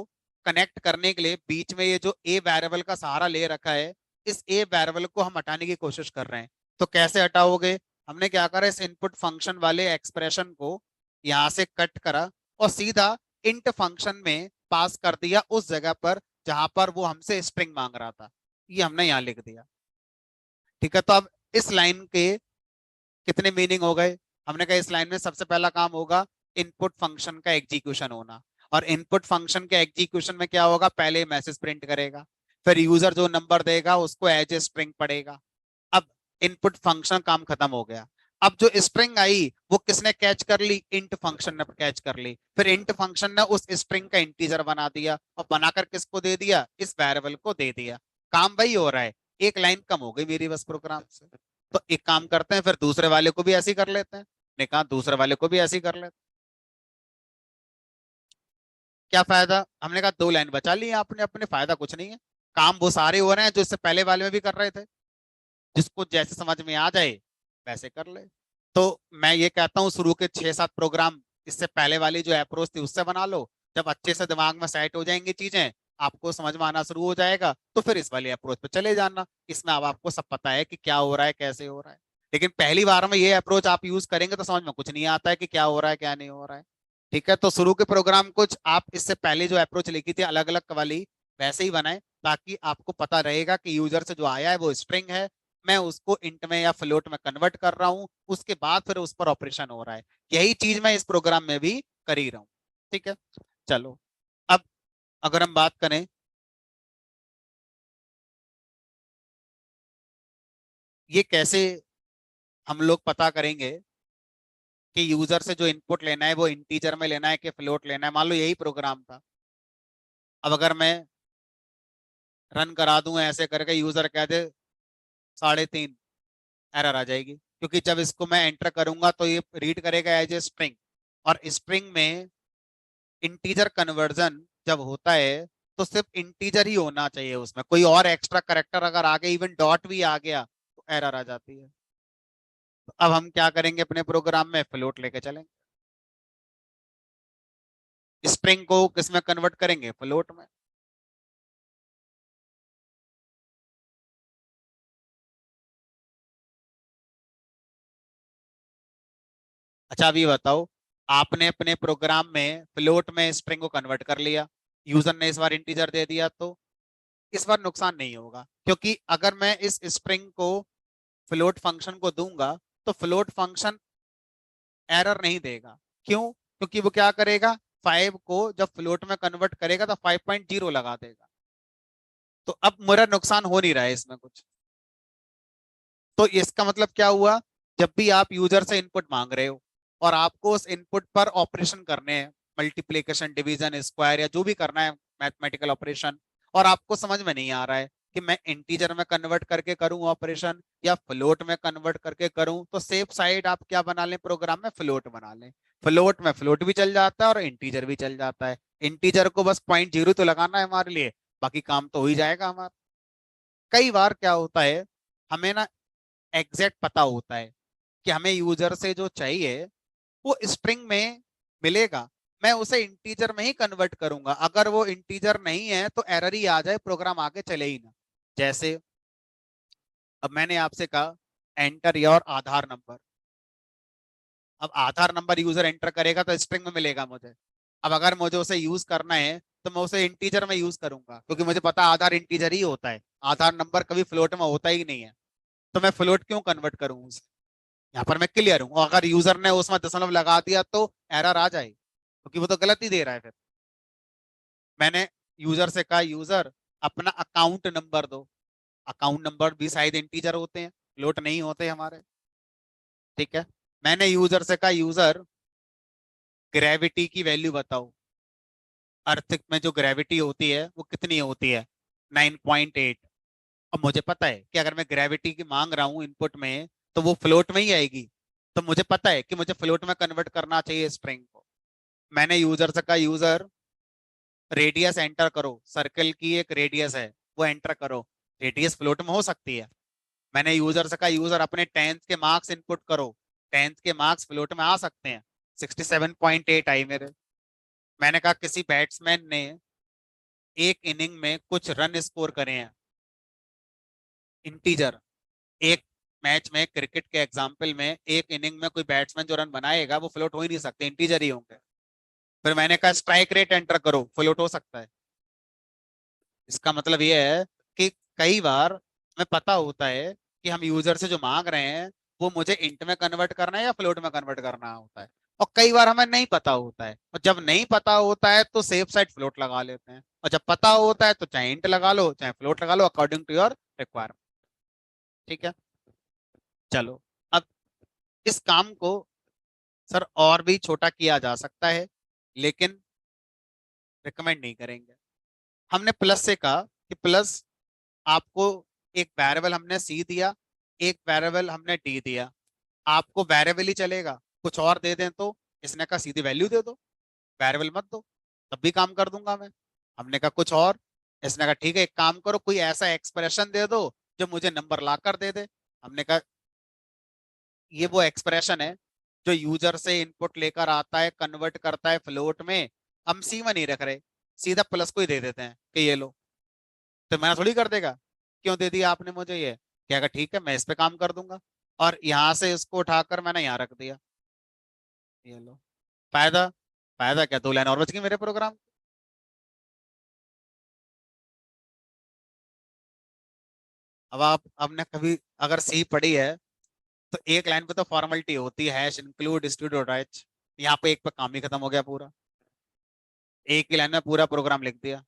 कनेक्ट करने के लिए बीच में ये जो ए वेरिएबल का सहारा ले रखा है, इस ए वेरिएबल को हम हटाने की कोशिश कर रहे हैं। तो कैसे हटाओगे, हमने क्या करा, इस इनपुट फंक्शन वाले एक्सप्रेशन को यहाँ से कट करा और सीधा इंट फंक्शन में पास कर दिया उस जगह पर जहां पर वो हमसे स्ट्रिंग मांग रहा था, ये हमने यहाँ लिख दिया। ठीक है, तो अब इस लाइन के कितने मीनिंग हो गए। हमने कहा इस लाइन में सबसे पहला काम होगा इनपुट फंक्शन का एग्जीक्यूशन होना, और इनपुट फंक्शन के एग्जीक्यूशन में क्या होगा, पहले मैसेज प्रिंट करेगा, फिर यूजर जो नंबर देगा उसको एज ए स्ट्रिंग पढ़ेगा। अब इनपुट फंक्शन काम खत्म हो गया। अब जो स्ट्रिंग आई वो किसने कैच कर ली, इंट फंक्शन ने कैच कर ली, फिर इंट फंक्शन ने उस स्ट्रिंग का इंटीजर बना दिया और बनाकर किसको दे दिया, इस वेरिएबल को दे दिया। काम वही हो रहा है, एक लाइन कम हो गई मेरी बस प्रोग्राम से। तो एक काम करते हैं, फिर दूसरे वाले को भी ऐसे ही कर लेते हैं। ने कहा दूसरे वाले को भी ऐसे ही कर लेते हैं। क्या फायदा, हमने कहा दो लाइन बचा ली आपने, अपने फायदा कुछ नहीं है। काम वो सारे हो रहे हैं जो इससे पहले वाले में भी कर रहे थे, जिसको जैसे समझ में आ जाए वैसे कर ले। तो मैं ये कहता हूँ शुरू के 6-7 प्रोग्राम इससे पहले वाली जो अप्रोच थी उससे बना लो। जब अच्छे से दिमाग में सेट हो जाएंगी चीजें, आपको समझ में आना शुरू हो जाएगा, तो फिर इस वाली अप्रोच पे चले जाना। इसमें अब आपको सब पता है कि क्या हो रहा है, कैसे हो रहा है। लेकिन पहली बार में ये अप्रोच आप यूज करेंगे तो समझ में कुछ नहीं आता है कि क्या हो रहा है क्या नहीं हो रहा है। ठीक है, तो शुरू के प्रोग्राम कुछ आप इससे पहले जो अप्रोच लिखी थी अलग अलग वाली वैसे ही बनाए, ताकि आपको पता रहेगा कि यूजर से जो आया है वो स्ट्रिंग है, मैं उसको इंट में या फ्लोट में कन्वर्ट कर रहा हूँ, उसके बाद फिर उस पर ऑपरेशन हो रहा है। यही चीज मैं इस प्रोग्राम में भी कर ही रहा हूँ। ठीक है, चलो अब अगर हम बात करें, ये कैसे हम लोग पता करेंगे कि यूजर से जो इनपुट लेना है वो इंटीजर में लेना है कि फ्लोट लेना है। मान लो यही प्रोग्राम था, अब अगर मैं रन करा दूं ऐसे करके, यूजर कह दे 3.5, एरर आ जाएगी, क्योंकि जब इसको मैं एंटर करूंगा तो ये रीड करेगा एज ए स्ट्रिंग, और स्ट्रिंग में इंटीजर कन्वर्जन जब होता है तो सिर्फ इंटीजर ही होना चाहिए, उसमें कोई और एक्स्ट्रा करेक्टर अगर आगे इवन डॉट भी आ गया तो एरर आ जाती है। तो अब हम क्या करेंगे, अपने प्रोग्राम में फ्लोट लेके चलेंगे, स्ट्रिंग को किसमें कन्वर्ट करेंगे, फ्लोट में। अच्छा अभी बताओ, आपने अपने प्रोग्राम में फ्लोट में स्ट्रिंग को कन्वर्ट कर लिया, यूजर ने इस बार इंटीजर दे दिया, तो इस बार नुकसान नहीं होगा, क्योंकि अगर मैं इस स्ट्रिंग को फ्लोट फंक्शन को दूंगा तो फ्लोट फंक्शन एरर नहीं देगा। क्यों? क्योंकि वो क्या करेगा, 5 को जब फ्लोट में कन्वर्ट करेगा तो 5.0 लगा देगा। तो अब मेरा नुकसान हो नहीं रहा है इसमें कुछ। तो इसका मतलब क्या हुआ, जब भी आप यूजर से इनपुट मांग रहे हो और आपको उस इनपुट पर ऑपरेशन करने हैं, मल्टीप्लिकेशन डिवीजन स्क्वायर या जो भी करना है मैथमेटिकल ऑपरेशन, और आपको समझ में नहीं आ रहा है कि मैं इंटीजर में कन्वर्ट करके करूं ऑपरेशन या फ्लोट में कन्वर्ट करके करूं, तो सेफ साइड आप क्या बना लें प्रोग्राम में, फ्लोट बना लें। फ्लोट में फ्लोट भी चल जाता है और इंटीजर भी चल जाता है। इंटीजर को बस 0.0 तो लगाना है हमारे लिए, बाकी काम तो हो ही जाएगा हमारा। कई बार क्या होता है, हमें ना एग्जैक्ट पता होता है कि हमें यूजर से जो चाहिए वो स्ट्रिंग में मिलेगा, मैं उसे इंटीजर में ही कन्वर्ट करूंगा, अगर वो इंटीजर नहीं है तो एरर ही आ जाए, प्रोग्राम आगे चले ही ना। जैसे अब मैंने आपसे कहा एंटर योर आधार नंबर, अब आधार नंबर यूजर एंटर करेगा तो स्ट्रिंग में मिलेगा मुझे। अब अगर मुझे उसे यूज करना है तो मैं उसे इंटीजर में यूज करूंगा, क्योंकि मुझे पता है आधार इंटीजर ही होता है, आधार नंबर कभी फ्लोट में होता ही नहीं है। तो मैं फ्लोट क्यों कन्वर्ट करूं उसे, यहाँ पर मैं क्लियर हूं, अगर यूजर ने उसमें दशमलव लगा दिया तो एरर आ जाएगी, क्योंकि वो तो गलत ही दे रहा है फिर। मैंने यूजर से कहा यूजर अपना अकाउंट नंबर दो, अकाउंट नंबर भी शायद इंटीजर होते हैं, फ्लोट नहीं होते हमारे। ठीक है, मैंने यूजर से कहा यूजर ग्रेविटी की वैल्यू बताओ, अर्थ में जो ग्रेविटी होती है वो कितनी होती है, 9.8। अब मुझे पता है कि अगर मैं ग्रेविटी की मांग रहा हूँ इनपुट में तो वो फ्लोट में ही आएगी, तो मुझे पता है कि मुझे फ्लोट में कन्वर्ट करना चाहिए स्ट्रिंग को। मैंने यूजर से कहा यूजर रेडियस एंटर करो, सर्कल की एक रेडियस है वो एंटर करो, रेडियस फ्लोट में हो सकती है। मैंने यूजर से कहा यूजर अपने टेंथ के मार्क्स इनपुट करो, टेंथ के मार्क्स फ्लोट में आ सकते हैं, 67.8 आई मेरे। मैंने कहा किसी बैट्समैन ने एक इनिंग में कुछ रन स्कोर करे हैं, इंटीजर, एक मैच में क्रिकेट के एग्जाम्पल में एक इनिंग में कोई बैट्समैन जो रन बनाएगा वो फ्लोट हो ही नहीं सकते, इंटीजर ही होंगे। फिर मैंने कहा स्ट्राइक रेट एंटर करो, फ्लोट हो सकता है। इसका मतलब ये है कि कई बार हमें पता होता है कि हम यूजर से जो मांग रहे हैं वो मुझे इंट में कन्वर्ट करना है या फ्लोट में कन्वर्ट करना होता है, और कई बार हमें नहीं पता होता है, और जब नहीं पता होता है तो सेफ साइड फ्लोट लगा लेते हैं, और जब पता होता है तो चाहे इंट लगा लो चाहे फ्लोट लगा लो अकॉर्डिंग टू योर रिक्वायरमेंट। ठीक है, चलो अब इस काम को सर और भी छोटा किया जा सकता है, लेकिन रिकमेंड नहीं करेंगे। हमने प्लस से कहा कि प्लस आपको एक वेरिएबल हमने सी दिया, एक वेरिएबल हमने डी दिया, आपको वेरिएबल ही चलेगा, कुछ और दे दें तो, इसने कहा सीधी वैल्यू दे दो, वेरिएबल मत दो, तब भी काम कर दूंगा मैं। हमने कहा कुछ और, इसने कहा ठीक है एक काम करो कोई ऐसा एक्सप्रेशन दे दो जो मुझे नंबर ला कर दे दे। हमने कहा ये वो एक्सप्रेशन है जो यूजर से इनपुट लेकर आता है, कन्वर्ट करता है फ्लोट में, हम सी में नहीं रख रहे, सीधा प्लस को ही दे देते हैं कि ये लो, तो मैंने थोड़ी कर देगा, क्यों दे दिया आपने मुझे ये, क्या ठीक है मैं इस पे काम कर दूंगा। और यहां से इसको उठाकर मैंने यहाँ रख दिया, ये लो। फायदा, फायदा क्या, 2 लाइन और बच गई मेरे प्रोग्राम। अब आप, आपने कभी अगर सी पढ़ी है तो एक लाइन पे तो फॉर्मेलिटी होती है, हैश इंक्लूड स्टूडेंट राइट। यहाँ पे एक पे काम ही खत्म हो गया पूरा, एक ही लाइन में पूरा प्रोग्राम लिख दिया।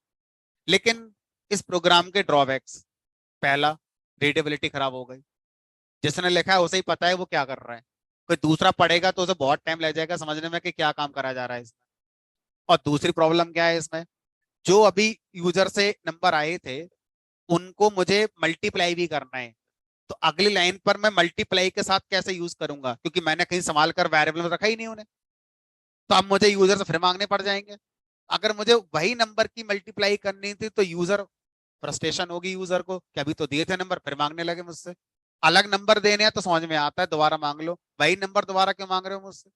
लेकिन इस प्रोग्राम के ड्रॉबैक्स, पहला, रीडेबिलिटी खराब हो गई। जिसने लिखा है उसे ही पता है वो क्या कर रहा है, कोई दूसरा पढ़ेगा तो उसे बहुत टाइम लग जाएगा समझने में कि क्या काम करा जा रहा है इसमें। और दूसरी प्रॉब्लम क्या है इसमें, जो अभी यूजर से नंबर आए थे उनको मुझे मल्टीप्लाई भी करना है। तो अगली लाइन पर मैं मल्टीप्लाई के साथ कैसे यूज करूंगा, क्योंकि मैंने कहीं संभाल कर वेरिएबल में रखा ही नहीं उन्हें। तो अब मुझे यूजर से फिर मांगने पड़ जाएंगे। अगर मुझे वही नंबर की मल्टीप्लाई करनी थी तो यूजर, फ्रस्ट्रेशन होगी यूजर को कि अभी तो दिए थे नंबर फिर मांगने लगे मुझसे। अलग नंबर देने हैं तो समझ में आता है दोबारा मांग लो, वही नंबर दोबारा क्यों मांग रहे हो मुझसे।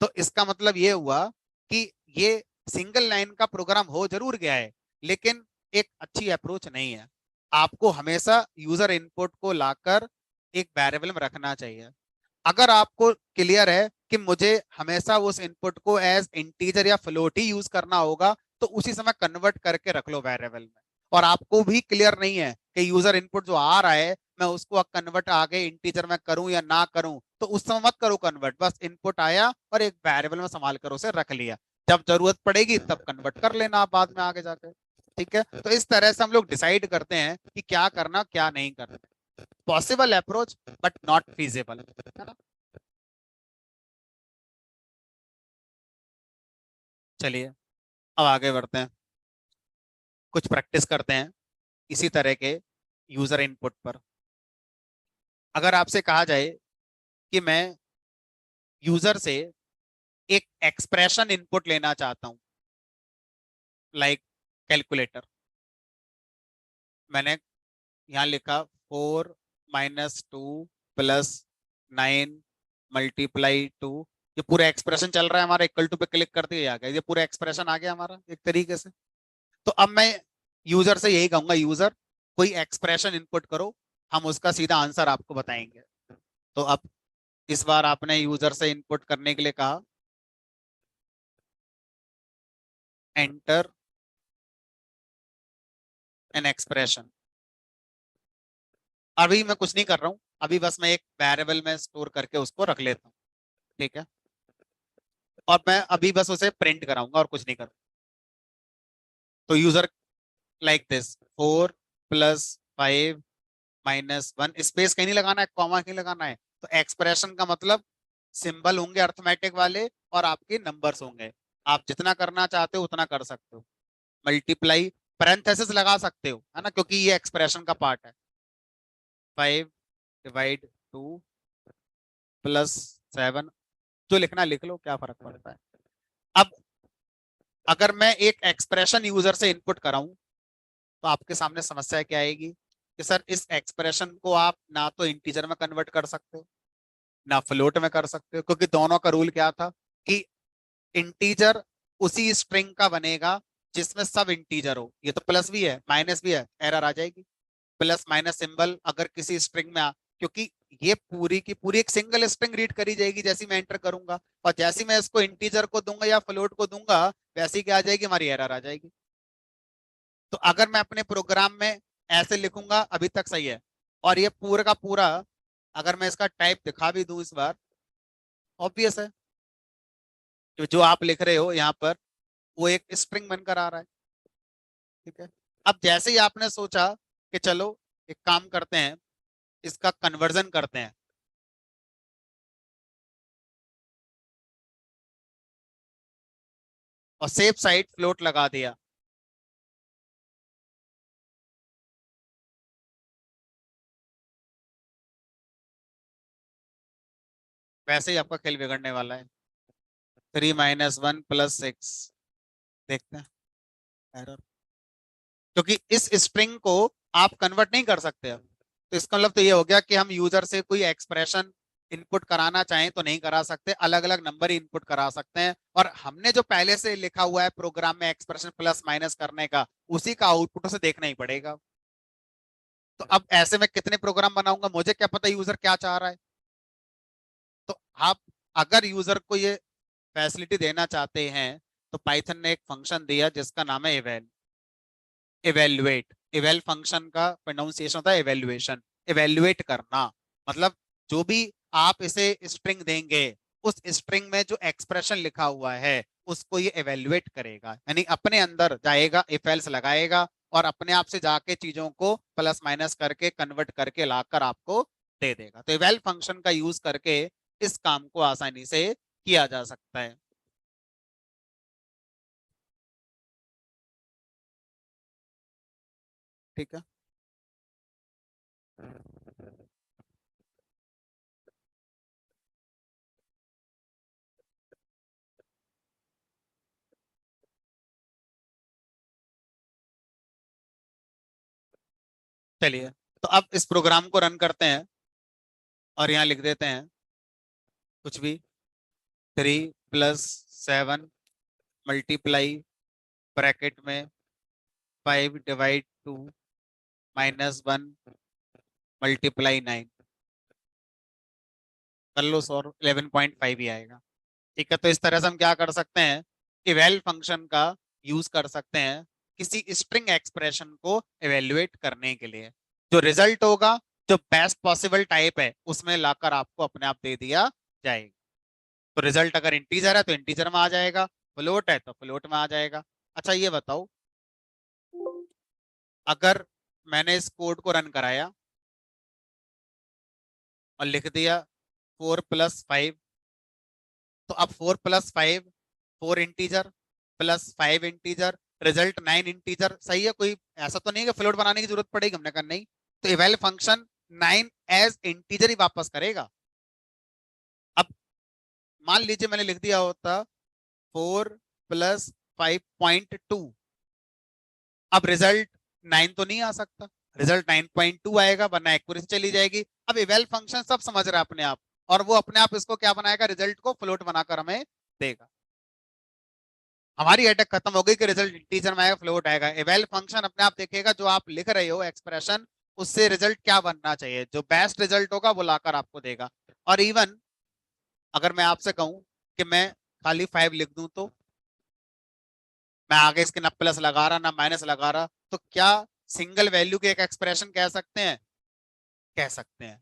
तो इसका मतलब ये हुआ कि ये सिंगल लाइन का प्रोग्राम हो जरूर गया है, लेकिन एक अच्छी अप्रोच नहीं है। आपको हमेशा यूजर इनपुट को लाकर एक वेरिएबल में रखना चाहिए। अगर आपको क्लियर है कि मुझे हमेशा उस इनपुट को एज इंटीजर या फ्लोट ही यूज करना होगा, तो उसी समय कन्वर्ट करके रख लो वेरिएबल में। और आपको भी क्लियर नहीं है कि यूजर इनपुट जो आ रहा है मैं उसको कन्वर्ट आगे इंटीजर में करूं या ना करूं, तो उस समय मत करो कन्वर्ट, बस इनपुट आया और एक वेरिएबल में संभाल कर उसे रख लिया। जब जरूरत पड़ेगी तब कन्वर्ट कर लेना आप बाद में आगे जाकर। ठीक है, तो इस तरह से हम लोग डिसाइड करते हैं कि क्या करना क्या नहीं करना। Possible approach but not feasible, है ना। चलिए अब आगे बढ़ते हैं, कुछ प्रैक्टिस करते हैं इसी तरह के यूजर इनपुट पर। अगर आपसे कहा जाए कि मैं यूजर से एक एक्सप्रेशन इनपुट लेना चाहता हूं, लाइक कैलकुलेटर। मैंने यहाँ लिखा 4 - 2 + 9 ये पूरा एक्सप्रेशन चल रहा है हमारा, इक्वल टू पे क्लिक कर दिया, आ गया ये पूरा एक्सप्रेशन आ गया हमारा एक तरीके से। तो अब मैं यूजर से यही कहूंगा, यूजर कोई एक्सप्रेशन इनपुट करो, हम उसका सीधा आंसर आपको बताएंगे। तो अब इस बार आपने यूजर से इनपुट करने के लिए कहा, एंटर एन एक्सप्रेशन। अभी मैं कुछ नहीं कर रहा हूं, अभी बस मैं एक वेरिएबल में स्टोर करके उसको रख लेता हूँ। ठीक है, और मैं अभी बस उसे प्रिंट कराऊंगा और कुछ नहीं करूंगा। तो यूजर लाइक दिस, 4 + 5 - 1, स्पेस कहीं नहीं लगाना है, कॉमा कहीं लगाना है। तो एक्सप्रेशन का मतलब सिंबल होंगे अर्थमेटिक वाले और आपके नंबर्स होंगे। आप जितना करना चाहते हो उतना कर सकते हो। मल्टीप्लाई, पैरेंथेसिस लगा सकते हो, है ना, क्योंकि ये एक्सप्रेशन का पार्ट है। 5/2 + 7, जो लिखना लिख लो, क्या फर्क पड़ता है। अब अगर मैं एक एक्सप्रेशन यूजर से इनपुट कराऊं तो आपके सामने समस्या क्या आएगी कि सर इस एक्सप्रेशन को आप ना तो इंटीजर में कन्वर्ट कर सकते हो ना फ्लोट में कर सकते हो, क्योंकि दोनों का रूल क्या था कि इंटीजर उसी स्ट्रिंग का बनेगा जिसमें सब इंटीजर हो। ये तो प्लस भी है माइनस भी है, एरर आ जाएगी। प्लस माइनस सिंबल अगर किसी स्ट्रिंग में क्योंकि ये पूरी की पूरी एक सिंगल स्ट्रिंग रीड करी जाएगी जैसी मैं एंटर करूंगा, और जैसी मैं इसको इंटीजर को दूंगा या फ्लोट को दूंगा वैसी क्या आ जाएगी, हमारी एरर आ जाएगी। तो अगर मैं अपने प्रोग्राम में ऐसे लिखूंगा अभी तक सही है, और ये पूरा का पूरा अगर मैं इसका टाइप दिखा भी दूं इस बार, ऑब्वियस है तो जो आप लिख रहे हो यहाँ पर वो एक स्ट्रिंग बनकर आ रहा है। ठीक है, अब जैसे ही आपने सोचा कि चलो एक काम करते हैं, इसका कन्वर्जन करते हैं, और सेफ साइड फ्लोट लगा दिया, वैसे ही आपका खेल बिगड़ने वाला है। 3 - 1 + 6, देखते हैं एरर, क्योंकि इस स्ट्रिंग को आप कन्वर्ट नहीं कर सकते अब। तो इसका मतलब तो ये हो गया कि हम यूजर से कोई एक्सप्रेशन इनपुट कराना चाहें तो नहीं करा सकते, अलग अलग नंबर ही इनपुट करा सकते हैं। और हमने जो पहले से लिखा हुआ है प्रोग्राम में एक्सप्रेशन प्लस माइनस करने का, उसी का आउटपुट से देखना ही पड़ेगा। तो अब ऐसे में कितने प्रोग्राम बनाऊंगा, मुझे क्या पता यूजर क्या चाह रहा है। आप अगर यूजर को ये फैसिलिटी देना चाहते हैं तो पाइथन ने एक फंक्शन दिया जिसका नाम है इवेल्युएट। इवेल फंक्शन का प्रोनाउंसिएशन होता है इवेल्युएशन, इवेल्युएट करना। मतलब जो भी आप इसे स्ट्रिंग देंगे, उस स्ट्रिंग में जो एक्सप्रेशन लिखा हुआ है उसको ये इवेल्युएट करेगा, यानी अपने अंदर जाएगा, इफ एल्स लगाएगा और अपने आप से जाके चीजों को प्लस माइनस करके कन्वर्ट करके लाकर आपको दे देगा। तो इवेल फंक्शन का यूज करके इस काम को आसानी से किया जा सकता है। ठीक है, चलिए तो अब इस प्रोग्राम को रन करते हैं और यहाँ लिख देते हैं कुछ भी, 3 + 7 मल्टीप्लाई ब्रैकेट में 5/2 -1 मल्टीप्लाई 9 कर लो, और 11.5 ही आएगा। ठीक है, तो इस तरह से हम क्या कर सकते हैं, इवेल फंक्शन का यूज कर सकते हैं किसी स्ट्रिंग एक्सप्रेशन को इवेल्युएट करने के लिए। जो रिजल्ट होगा, जो बेस्ट पॉसिबल टाइप है, उसमें लाकर आपको अपने आप दे दिया जाएगा। तो रिजल्ट अगर इंटीजर है तो इंटीजर में आ जाएगा, फ्लोट है तो फ्लोट में आ जाएगा। अच्छा ये बताओ, अगर मैंने इस कोड को रन कराया और लिख दिया 4 + 5, तो अब 4 + 5 4 integer plus 5 integer, result 9 integer, सही है? कोई ऐसा तो नहीं है कि फ्लोट बनाने की जरूरत पड़ेगी, हमने कहा नहीं। तो इवेल फंक्शन 9 एज इंटीजर ही वापस करेगा। अब मान लीजिए मैंने लिख दिया होता 4 + 5.2, अब रिजल्ट 9 तो नहीं आ सकता, रिजल्ट 9.2 आएगा, वरना एक्यूरेसी चली जाएगी। अब इवेल फंक्शन सब समझ रहा है अपने आप, और वो अपने आप इसको क्या बनाएगा, रिजल्ट को फ्लोट बनाकर हमें देगा। हमारी अटैक खत्म हो गई कि रिजल्ट इंटीजर में आएगा, फ्लोट आएगा। इवेल फंक्शन अपने आप देखेगा जो आप लिख रहे हो एक्सप्रेशन, उससे रिजल्ट क्या बनना चाहिए, जो बेस्ट रिजल्ट होगा वो लाकर आपको देगा। और इवन अगर मैं आपसे कहूं कि मैं खाली 5 लिख दूं, तो मैं आगे इसके ना प्लस लगा रहा ना माइनस लगा रहा, तो क्या सिंगल वैल्यू के एक एक्सप्रेशन कह सकते हैं? कह सकते हैं।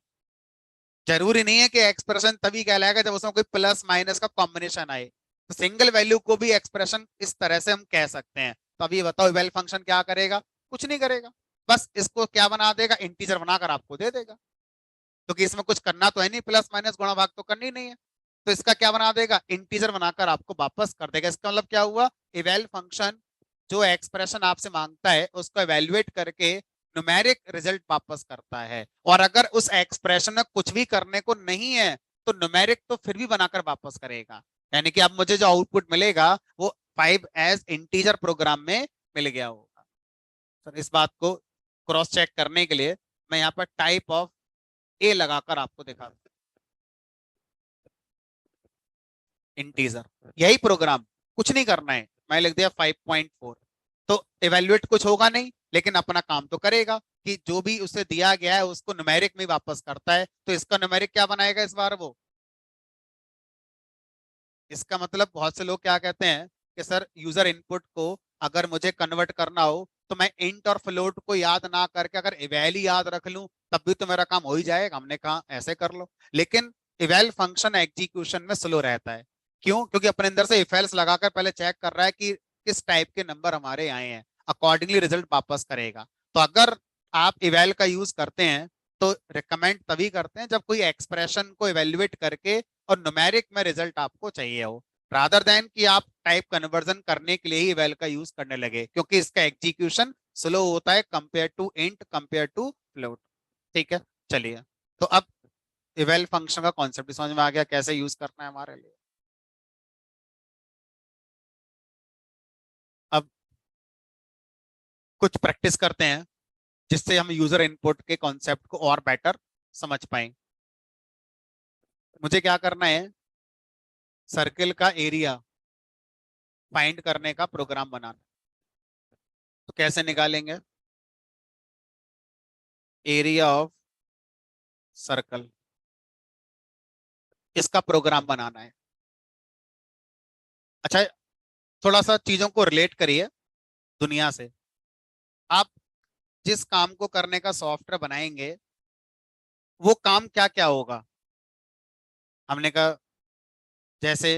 जरूरी नहीं है कि एक्सप्रेशन तभी कहलाएगा जब उसमें कोई प्लस माइनस का कॉम्बिनेशन आए। तो सिंगल वैल्यू को भी एक्सप्रेशन इस तरह से हम कह सकते हैं। तो अभी बताओ वेल फंक्शन क्या करेगा? कुछ नहीं करेगा, बस इसको क्या बना देगा, इंटीजर बनाकर आपको दे देगा। क्योंकि इसमें कुछ करना तो है नहीं, प्लस माइनस गुणा भाग तो करनी नहीं है। तो इसका क्या बना देगा, इंटीजर बनाकर आपको वापस कर देगा। इसका मतलब क्या हुआ, इवेल फंक्शन जो एक्सप्रेशन आपसे मांगता है उसको इवेल्युएट करके न्यूमेरिक रिजल्ट वापस करता है। और अगर उस एक्सप्रेशन में कुछ भी करने को नहीं है तो न्यूमेरिक तो फिर भी बनाकर वापस करेगा। यानी कि अब मुझे जो आउटपुट मिलेगा वो 5 एज इंटीजर प्रोग्राम में मिल गया होगा। सर इस बात को क्रॉस चेक करने के लिए मैं यहाँ पर टाइप ऑफ ए लगाकर आपको दिखा, इंटीजर, यही प्रोग्राम, कुछ नहीं करना है। मैं लिख दिया 5.4, तो इवेल्युएट कुछ होगा नहीं, लेकिन अपना काम तो करेगा कि जो भी उसे दिया गया है उसको न्यूमेरिक में वापस करता है। तो इसका न्यूमेरिक क्या बनाएगा इस बार वो, इसका मतलब बहुत से लोग क्या कहते हैं कि सर यूजर इनपुट को अगर मुझे कन्वर्ट करना हो तो मैं इंट और फ्लोट को याद ना करके अगर इवेल ही याद रख लूं तब भी तो मेरा काम हो ही जाएगा। हमने कहा ऐसे कर लो, लेकिन इवेल फंक्शन एग्जीक्यूशन में स्लो रहता है। क्यों? क्योंकि अपने अंदर से इफ एल्स लगाकर पहले चेक कर रहा है कि किस टाइप के नंबर हमारे आए हैं, अकॉर्डिंगली रिजल्ट वापस करेगा। तो अगर आप इवेल का यूज करते हैं तो रिकमेंड तभी करते हैं जब कोई एक्सप्रेशन को इवेल्युएट करके और न्यूमेरिक में रिजल्ट आपको चाहिए हो, रादर देन कि आप टाइप कन्वर्जन करने के लिए ही इवेल का यूज करने लगे, क्योंकि इसका एग्जीक्यूशन स्लो होता है compare to int, compare to float. ठीक है, चलिए तो अब इवेल फंक्शन का कॉन्सेप्ट समझ में आ गया, कैसे यूज करना है हमारे लिए। अब कुछ प्रैक्टिस करते हैं जिससे हम यूजर इनपुट के कॉन्सेप्ट को और बेटर समझ पाए। मुझे क्या करना है, सर्किल का एरिया फाइंड करने का प्रोग्राम बनाना। तो कैसे निकालेंगे, एरिया ऑफ सर्कल इसका प्रोग्राम बनाना है। अच्छा, थोड़ा सा चीजों को रिलेट करिए दुनिया से। आप जिस काम को करने का सॉफ्टवेयर बनाएंगे, वो काम क्या क्या होगा? हमने कहा जैसे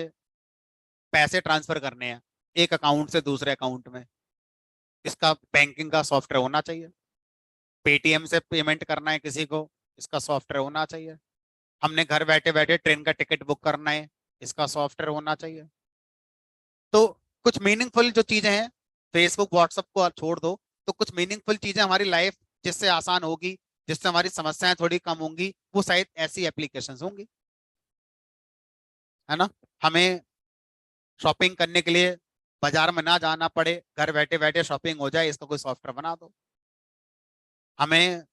पैसे ट्रांसफर करने हैं एक अकाउंट से दूसरे अकाउंट में, इसका बैंकिंग का सॉफ्टवेयर होना चाहिए। पेटीएम से पेमेंट करना है किसी को, इसका सॉफ्टवेयर होना चाहिए। हमने घर बैठे बैठे ट्रेन का टिकट बुक करना है, इसका सॉफ्टवेयर होना चाहिए। तो कुछ मीनिंगफुल जो चीजें हैं, फेसबुक व्हाट्सएप को आप छोड़ दो, तो कुछ मीनिंगफुल चीजें हमारी लाइफ जिससे आसान होगी, जिससे हमारी समस्याएं थोड़ी कम होंगी, वो शायद ऐसी एप्लीकेशंस होंगी, है ना। हमें शॉपिंग करने के लिए बाजार में ना जाना पड़े, घर बैठे बैठे शॉपिंग हो जाए, इसका कोई सॉफ्टवेयर बना दो। हमें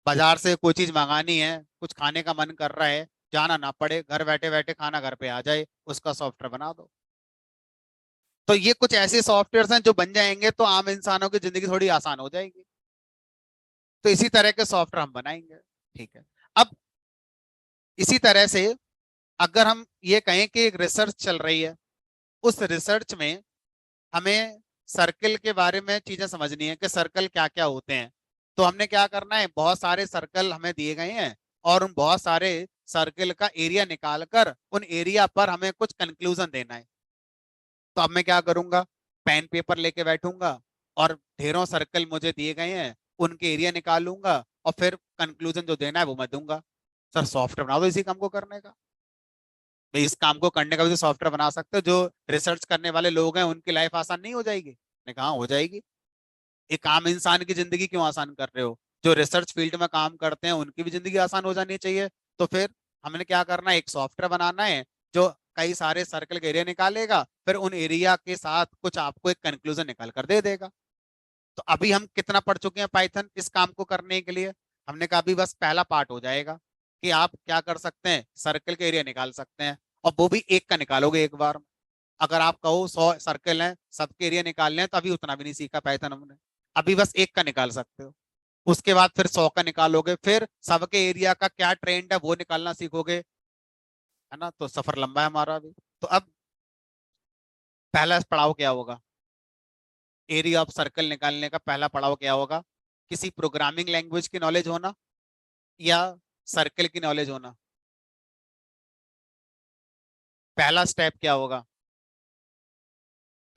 बाजार से कोई चीज मंगानी है, कुछ खाने का मन कर रहा है, जाना ना पड़े, घर बैठे बैठे खाना घर पे आ जाए, उसका सॉफ्टवेयर बना दो। तो ये कुछ ऐसे सॉफ्टवेयर हैं जो बन जाएंगे तो आम इंसानों की जिंदगी थोड़ी आसान हो जाएगी। तो इसी तरह के सॉफ्टवेयर हम बनाएंगे। ठीक है। अब इसी तरह से अगर हम ये कहें कि एक रिसर्च चल रही है, उस रिसर्च में हमें सर्कल के बारे में चीजें समझनी है कि सर्कल क्या क्या होते हैं। तो हमने क्या करना है, बहुत सारे सर्कल हमें दिए गए हैं और उन बहुत सारे सर्कल का एरिया निकाल कर उन एरिया पर हमें कुछ कंक्लूजन देना है। तो अब मैं क्या करूंगा, पेन पेपर लेके बैठूंगा और ढेरों सर्कल मुझे दिए गए हैं, उनके एरिया निकालूंगा और फिर कंक्लूजन जो देना है वो मैं दूंगा। सर सॉफ्टवेयर बना दो इसी काम को करने का। भाई इस काम को करने का भी तो सॉफ्टवेयर बना सकते हो, जो रिसर्च करने वाले लोग हैं उनकी लाइफ आसान नहीं हो जाएगी? मैंने कहा हो जाएगी। एक आम इंसान की जिंदगी क्यों आसान कर रहे हो? जो रिसर्च फील्ड में काम करते हैं उनकी भी जिंदगी आसान हो जानी चाहिए। तो फिर हमने क्या करना है, एक सॉफ्टवेयर बनाना है जो कई सारे सर्कल के एरिया निकालेगा, फिर उन एरिया के साथ कुछ आपको एक कंक्लूजन निकाल कर दे देगा। तो अभी हम कितना पढ़ चुके हैं पाइथन इस काम को करने के लिए? हमने कहा अभी बस पहला पार्ट हो जाएगा कि आप क्या कर सकते हैं, सर्कल के एरिया निकाल सकते हैं, और वो भी एक का निकालोगे एक बार में। अगर आप कहो 100 सर्कल हैं, सबके एरिया निकालने हैं, तो अभी उतना भी नहीं सीखा पाइथन हमने। अभी बस एक का निकाल सकते हो। उसके बाद फिर 100 का निकालोगे, फिर सबके एरिया का क्या ट्रेंड है वो निकालना सीखोगे, है ना। तो सफर लंबा है हमारा अभी। तो अब पहला पड़ाव क्या होगा, एरिया ऑफ सर्कल निकालने का पहला पड़ाव क्या होगा? किसी प्रोग्रामिंग लैंग्वेज की नॉलेज होना या सर्कल की नॉलेज होना? पहला स्टेप क्या होगा?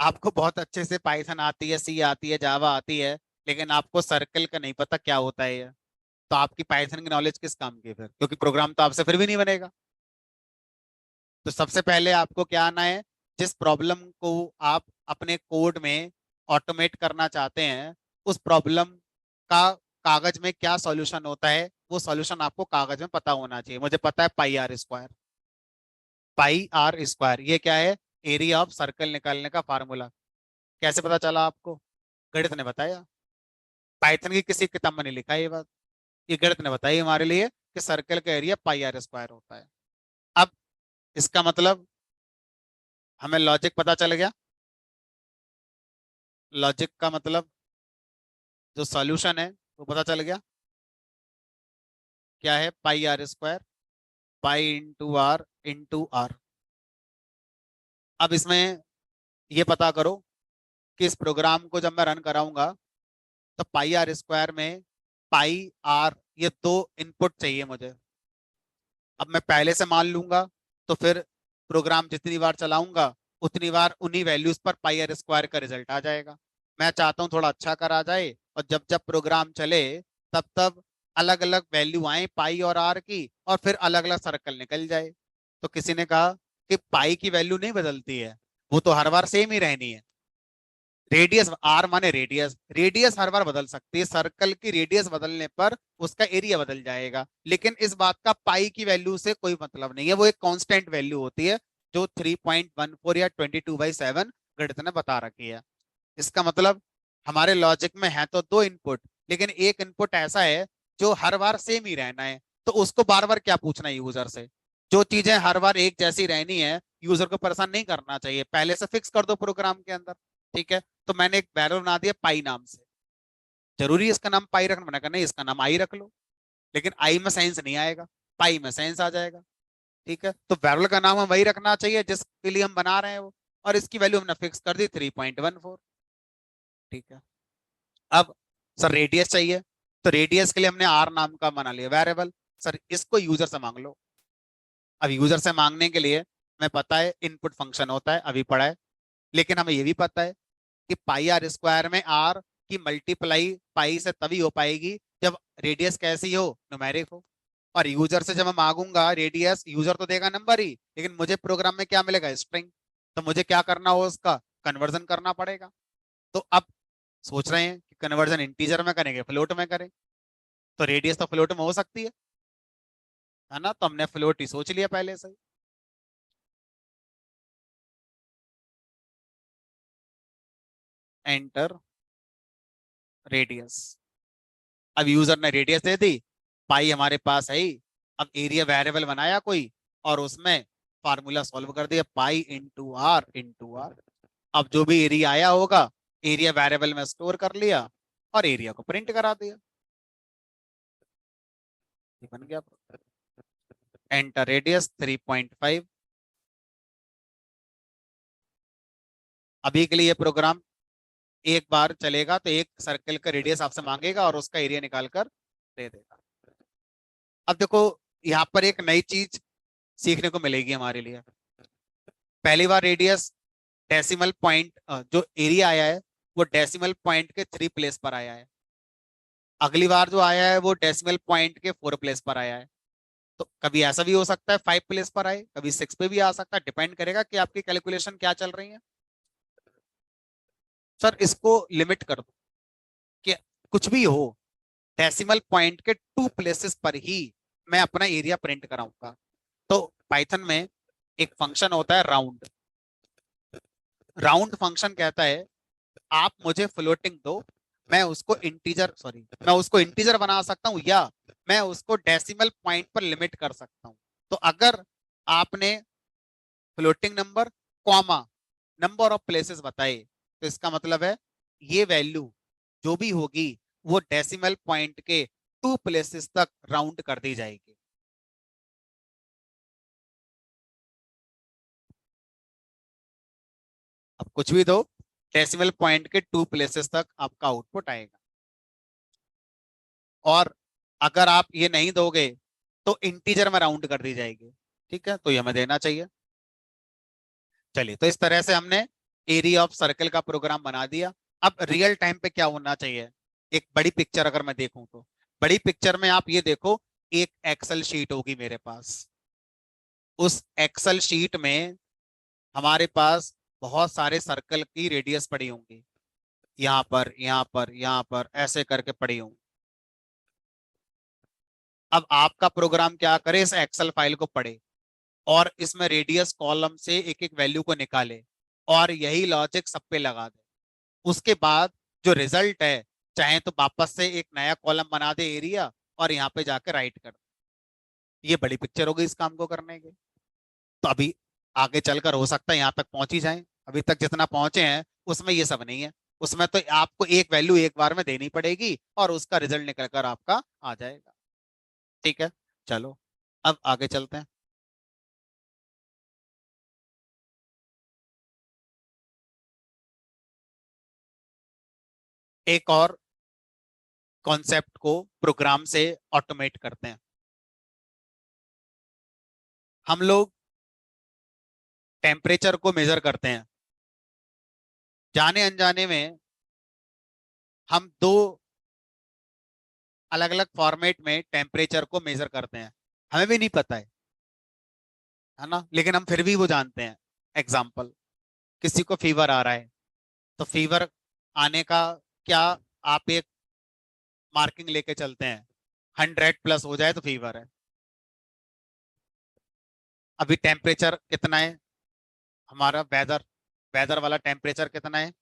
आपको बहुत अच्छे से पाइथन आती है, सी आती है, जावा आती है, लेकिन आपको सर्कल का नहीं पता क्या होता है ये। तो आपकी पाइथन की नॉलेज किस काम की फिर, क्योंकि प्रोग्राम तो आपसे फिर भी नहीं बनेगा। तो सबसे पहले आपको क्या आना है, जिस प्रॉब्लम को आप अपने कोड में ऑटोमेट करना चाहते हैं, उस प्रॉब्लम का कागज में क्या सॉल्यूशन होता है, वो सॉल्यूशन आपको कागज में पता होना चाहिए। मुझे पता है pi r square. Pi r square ये क्या है? एरिया ऑफ सर्कल निकालने का फार्मूला। कैसे पता चला आपको? गणित ने बताया। पाइथन की किसी किताब में नहीं लिखा है ये बात, ये गणित ने बताई हमारे लिए कि सर्कल का एरिया पाई आर स्क्वायर होता है। अब इसका मतलब हमें लॉजिक पता चल गया। लॉजिक का मतलब जो सॉल्यूशन है वो पता चल गया। क्या है? Pi r square, pi into are. अब इसमें ये पता करो कि इस प्रोग्राम को जब मैं रन कराऊंगा तो पाई आर स्क्वायर में पाई आर ये दो इनपुट चाहिए मुझे। अब मैं पहले से मान लूंगा तो फिर प्रोग्राम जितनी बार चलाऊंगा उतनी बार उन्हीं वैल्यूज पर पाई आर स्क्वायर का रिजल्ट आ जाएगा। मैं चाहता हूँ थोड़ा अच्छा करा जाए, और जब जब प्रोग्राम चले तब तब अलग अलग वैल्यू आए पाई और आर की, और फिर अलग अलग सर्कल निकल जाए। तो किसी ने कहा कि पाई की वैल्यू नहीं बदलती है, वो तो हर बार सेम ही रहनी है। रेडियस, आर माने रेडियस, रेडियस हर बार बदल सकती है, सर्कल की रेडियस बदलने पर उसका एरिया बदल जाएगा, लेकिन इस बात का पाई की वैल्यू से कोई मतलब नहीं है। वो एक कांस्टेंट वैल्यू होती है जो 3.14 या 22/7 गणित ने बता रखी है। इसका मतलब हमारे लॉजिक में है तो दो इनपुट, लेकिन एक इनपुट ऐसा है जो हर बार सेम ही रहना है, तो उसको बार बार क्या पूछना है यूजर से? जो चीजें हर बार एक जैसी रहनी है, यूजर को परेशान नहीं करना चाहिए, पहले से फिक्स कर दो प्रोग्राम के अंदर। ठीक है। तो मैंने एक वेरिएबल बना दिया पाई नाम से। जरूरी है इसका नाम पाई रखना? मैंने कहा नहीं, इसका नाम आई रख लो, लेकिन आई में साइंस नहीं आएगा, पाई में साइंस आ जाएगा। ठीक है, तो वेरिएबल का नाम हम वही रखना चाहिए जिसके लिए हम बना रहे हैं वो, और इसकी वैल्यू हमने फिक्स कर दी 3.14। ठीक है, अब सर रेडियस चाहिए, तो रेडियस के लिए हमने आर नाम का बना लिया वेरिएबल। सर इसको यूजर से मांग लो। अब यूजर से मांगने के लिए हमें पता है इनपुट फंक्शन होता है, अभी पढ़ा है, लेकिन हमें ये भी पता है कि पाई आर स्क्वायर में आर की मल्टीप्लाई पाई से तभी हो पाएगी जब रेडियस कैसी हो, न्यूमेरिक हो। और यूजर से जब मैं मांगूंगा रेडियस, यूजर तो देगा नंबर ही, लेकिन मुझे प्रोग्राम में क्या मिलेगा, स्ट्रिंग। तो मुझे क्या करना हो, उसका कन्वर्जन करना पड़ेगा। तो अब सोच रहे हैं कि कन्वर्जन इंटीजर में करेंगे फ्लोट में करें, तो रेडियस तो फ्लोट में हो सकती है ना, तो हमने फ्लोट ही सोच लिया पहले से ही। Enter radius. अब यूजर ने रेडियस दे दी, पाई हमारे पास है ही। अब एरिया वेरिएबल बनाया कोई, और उसमें फार्मूला सॉल्व कर दिया, pi into R into are. अब जो भी एरिया आया होगा एरिया वेरिएबल में स्टोर कर लिया और एरिया को प्रिंट करा दिया। ये बन गया। Enter radius 3.5। अभी के लिए प्रोग्राम एक बार चलेगा, तो एक सर्कल का रेडियस आपसे मांगेगा और उसका एरिया निकाल कर दे देगा। अब देखो, यहाँ पर एक नई चीज सीखने को मिलेगी हमारे लिए। पहली बार रेडियस डेसिमल पॉइंट, जो एरिया आया है वो डेसिमल पॉइंट के 3 प्लेस पर आया है। अगली बार जो आया है वो डेसिमल पॉइंट के 4 प्लेस पर आया है। तो कभी ऐसा भी हो सकता है 5 प्लेस पर आए, कभी 6 पे भी आ सकता है, डिपेंड करेगा कि आपकी कैलकुलेशन क्या चल रही है। सर इसको लिमिट कर दो कि कुछ भी हो, डेसिमल पॉइंट के 2 प्लेसेस पर ही मैं अपना एरिया प्रिंट कराऊंगा। तो पाइथन में एक फंक्शन होता है राउंड। राउंड फंक्शन कहता है आप मुझे फ्लोटिंग दो, मैं उसको इंटीजर, सॉरी, मैं उसको इंटीजर बना सकता हूं, या मैं उसको डेसिमल पॉइंट पर लिमिट कर सकता हूं। तो अगर आपने floating number comma number of places बताए, तो इसका मतलब है ये वैल्यू जो भी होगी वो डेसिमल पॉइंट के 2 प्लेसेस तक राउंड कर दी जाएगी। अब कुछ भी दो, डेसिमल पॉइंट के 2 प्लेसेस तक आपका आउटपुट आएगा। और अगर आप ये नहीं दोगे तो इंटीजर में राउंड कर दी जाएगी। ठीक है, तो ये हमें देना चाहिए। चलिए, तो इस तरह से हमने एरिया ऑफ सर्कल का प्रोग्राम बना दिया। अब रियल टाइम पे क्या होना चाहिए, एक बड़ी पिक्चर अगर मैं देखूं, तो बड़ी पिक्चर में आप ये देखो, एक एक्सेल शीट होगी मेरे पास। उस एक्सेल शीट में हमारे पास बहुत सारे सर्कल की रेडियस पड़ी होंगी, यहाँ पर, यहाँ पर, यहाँ पर, ऐसे करके पड़ी होंगी। अब आपका प्रोग्राम क्या करे, इस एक्सेल फाइल को पढ़े और इसमें रेडियस कॉलम से एक एक वैल्यू को निकाले और यही लॉजिक सब पे लगा दे। उसके बाद जो रिजल्ट है, चाहे तो वापस से एक नया कॉलम बना दे एरिया, और यहाँ पे जाके राइट कर दे। ये बड़ी पिक्चर हो गई इस काम को करने के। तो अभी आगे चलकर हो सकता है यहाँ तक पहुंच ही जाए, अभी तक जितना पहुंचे हैं उसमें ये सब नहीं है। उसमें तो आपको एक वैल्यू एक बार में देनी पड़ेगी और उसका रिजल्ट निकल कर आपका आ जाएगा। ठीक है, चलो अब आगे चलते हैं। एक और कॉन्सेप्ट को प्रोग्राम से ऑटोमेट करते हैं। हम लोग टेम्परेचर को मेजर करते हैं, जाने अनजाने में हम दो अलग अलग फॉर्मेट में टेम्परेचर को मेजर करते हैं, हमें भी नहीं पता है ना, लेकिन हम फिर भी वो जानते हैं। एग्जाम्पल, किसी को फीवर आ रहा है, तो फीवर आने का क्या, आप एक मार्किंग लेके चलते हैं, 100 प्लस हो जाए तो फीवर है। अभी टेम्परेचर कितना है हमारा, वेदर वेदर वाला टेम्परेचर कितना है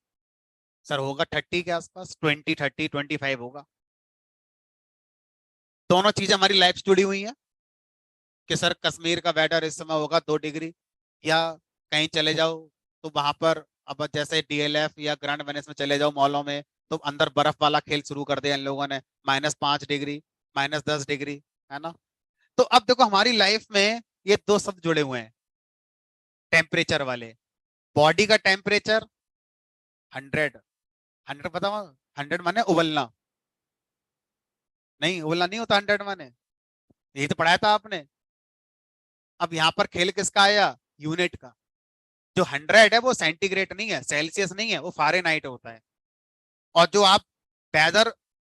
सर, होगा 30 के आसपास, 20, 30, 25 होगा। दोनों चीजें हमारी लाइफ से जुड़ी हुई हैं कि सर कश्मीर का वेदर इस समय होगा 2 डिग्री, या कहीं चले जाओ तो वहां पर, अब जैसे डीएलएफ या ग्रैंड वेनिस में चले जाओ मॉलों में, तो अंदर बर्फ वाला खेल शुरू कर दिया इन लोगों ने, -5 डिग्री, -10 डिग्री, है ना। तो अब देखो हमारी लाइफ में ये दो शब्द जुड़े हुए हैं टेम्परेचर वाले। बॉडी का टेम्परेचर 100, 100 पता, 100 माने उबलना, नहीं उबलना नहीं होता 100 माने, यही तो पढ़ाया था आपने। अब यहाँ पर खेल किसका आया, यूनिट का। जो 100 है वो सेंटीग्रेड नहीं है, सेल्सियस नहीं है, वो फ़ारेनहाइट होता है। और जो आप वेदर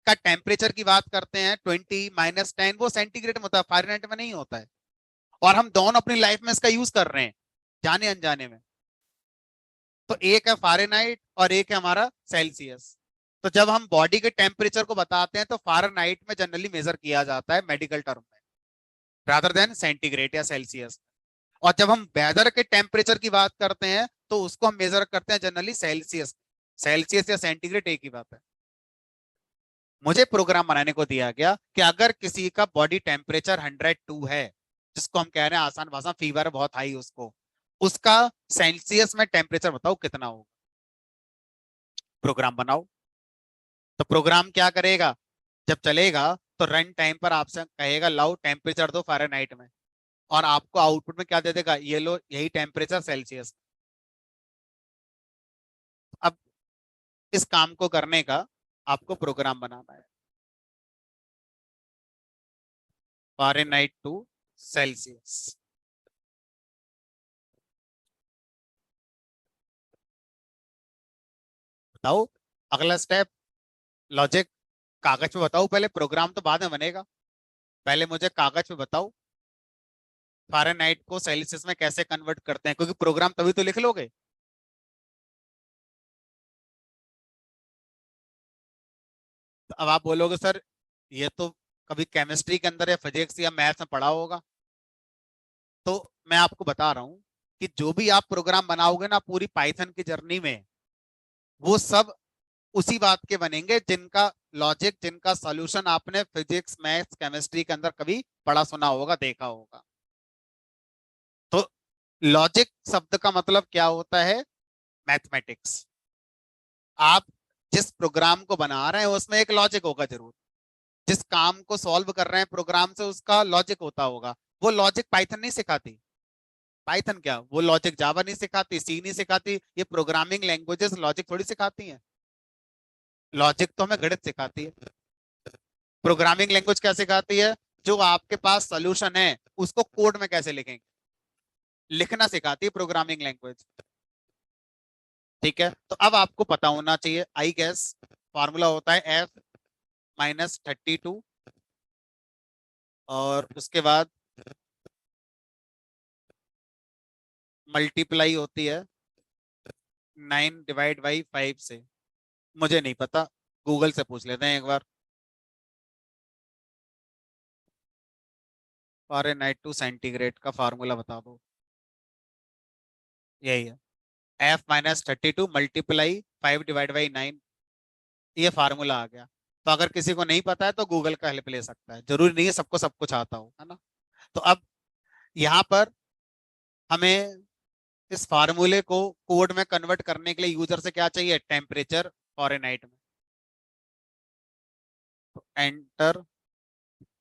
का टेम्परेचर की बात करते हैं 20 -10, वो सेंटीग्रेड में होता है, फ़ारेनहाइट में नहीं होता है। और हम दोनों अपनी लाइफ में इसका यूज कर रहे हैं जाने अनजाने में। तो एक है फ़ारेनहाइट और एक है हमारा सेल्सियस। तो जब हम बॉडी के टेम्परेचर को बताते हैं तो फ़ारेनहाइट में जनरली मेजर किया जाता है मेडिकल टर्म में, रादर देन सेंटीग्रेड या सेल्सियस। और जब हम वेदर के टेम्परेचर की बात करते हैं तो उसको हम मेजर करते हैं जनरली सेल्सियस। सेल्सियस या सेंटीग्रेड एक ही बात है। मुझे प्रोग्राम बनाने को दिया गया कि अगर किसी का बॉडी टेम्परेचर 102 है, जिसको हम कह रहे हैं आसान भाषा फीवर बहुत हाई, उसको उसका सेल्सियस में टेम्परेचर बताओ कितना होगा। प्रोग्राम बनाओ। तो प्रोग्राम क्या करेगा, जब चलेगा तो रन टाइम पर आपसे कहेगा लाओ टेम्परेचर दो फ़ारेनहाइट में, और आपको आउटपुट में क्या दे देगा, ये लो यही टेम्परेचर सेल्सियस। अब इस काम को करने का आपको प्रोग्राम बनाना है, फ़ारेनहाइट टू सेल्सियस। बताओ अगला स्टेप, लॉजिक कागज पे बताओ, पहले प्रोग्राम तो बाद में बनेगा। पहले मुझे कागज पे बताओ फ़ारेनहाइट को सेल्सियस में कैसे कन्वर्ट करते हैं, क्योंकि प्रोग्राम तभी तो लिख लोगे। तो अब आप बोलोगे सर ये तो कभी केमिस्ट्री के अंदर या फिजिक्स या मैथ्स में पढ़ा होगा। तो मैं आपको बता रहा हूँ कि जो भी आप प्रोग्राम बनाओगे ना पूरी पाइथन की जर्नी में, वो सब उसी बात के बनेंगे जिनका लॉजिक, जिनका सॉल्यूशन आपने फिजिक्स मैथ्स केमिस्ट्री के अंदर कभी पढ़ा सुना होगा, देखा होगा। तो लॉजिक शब्द का मतलब क्या होता है, मैथमेटिक्स। आप जिस प्रोग्राम को बना रहे हैं उसमें एक लॉजिक होगा जरूर, जिस काम को सॉल्व कर रहे हैं प्रोग्राम से उसका लॉजिक होता होगा। वो लॉजिक पाइथन नहीं सिखाती। पाइथन क्या, वो लॉजिक जावा नहीं सिखाती, सी नहीं सिखाती, ये प्रोग्रामिंग लैंग्वेजेस लॉजिक थोड़ी सिखाती हैं। लॉजिक तो हमें गणित सिखाती है। प्रोग्रामिंग लैंग्वेज क्या सिखाती है, जो आपके पास सोल्यूशन है उसको कोड में कैसे लिखेंगे, लिखना सिखाती है प्रोग्रामिंग लैंग्वेज। ठीक है, तो अब आपको पता होना चाहिए आई गेस, फॉर्मूला होता है F -32, और उसके बाद मल्टीप्लाई होती है 9/5 से। मुझे नहीं पता, गूगल से पूछ लेते हैं एक बार। फ़ारेनहाइट टू सेंटीग्रेड का फार्मूला बता दो, यही है F -32 मल्टीप्लाई 5/9, ये फार्मूला आ गया। तो अगर किसी को नहीं पता है तो गूगल का हेल्प ले सकता है, जरूरी नहीं है सबको सब कुछ आता हो, है ना। तो अब यहाँ पर हमें इस फार्मूले को कोड में कन्वर्ट करने के लिए यूजर से क्या चाहिए, टेम्परेचर फ़ारेनहाइट में। तो एंटर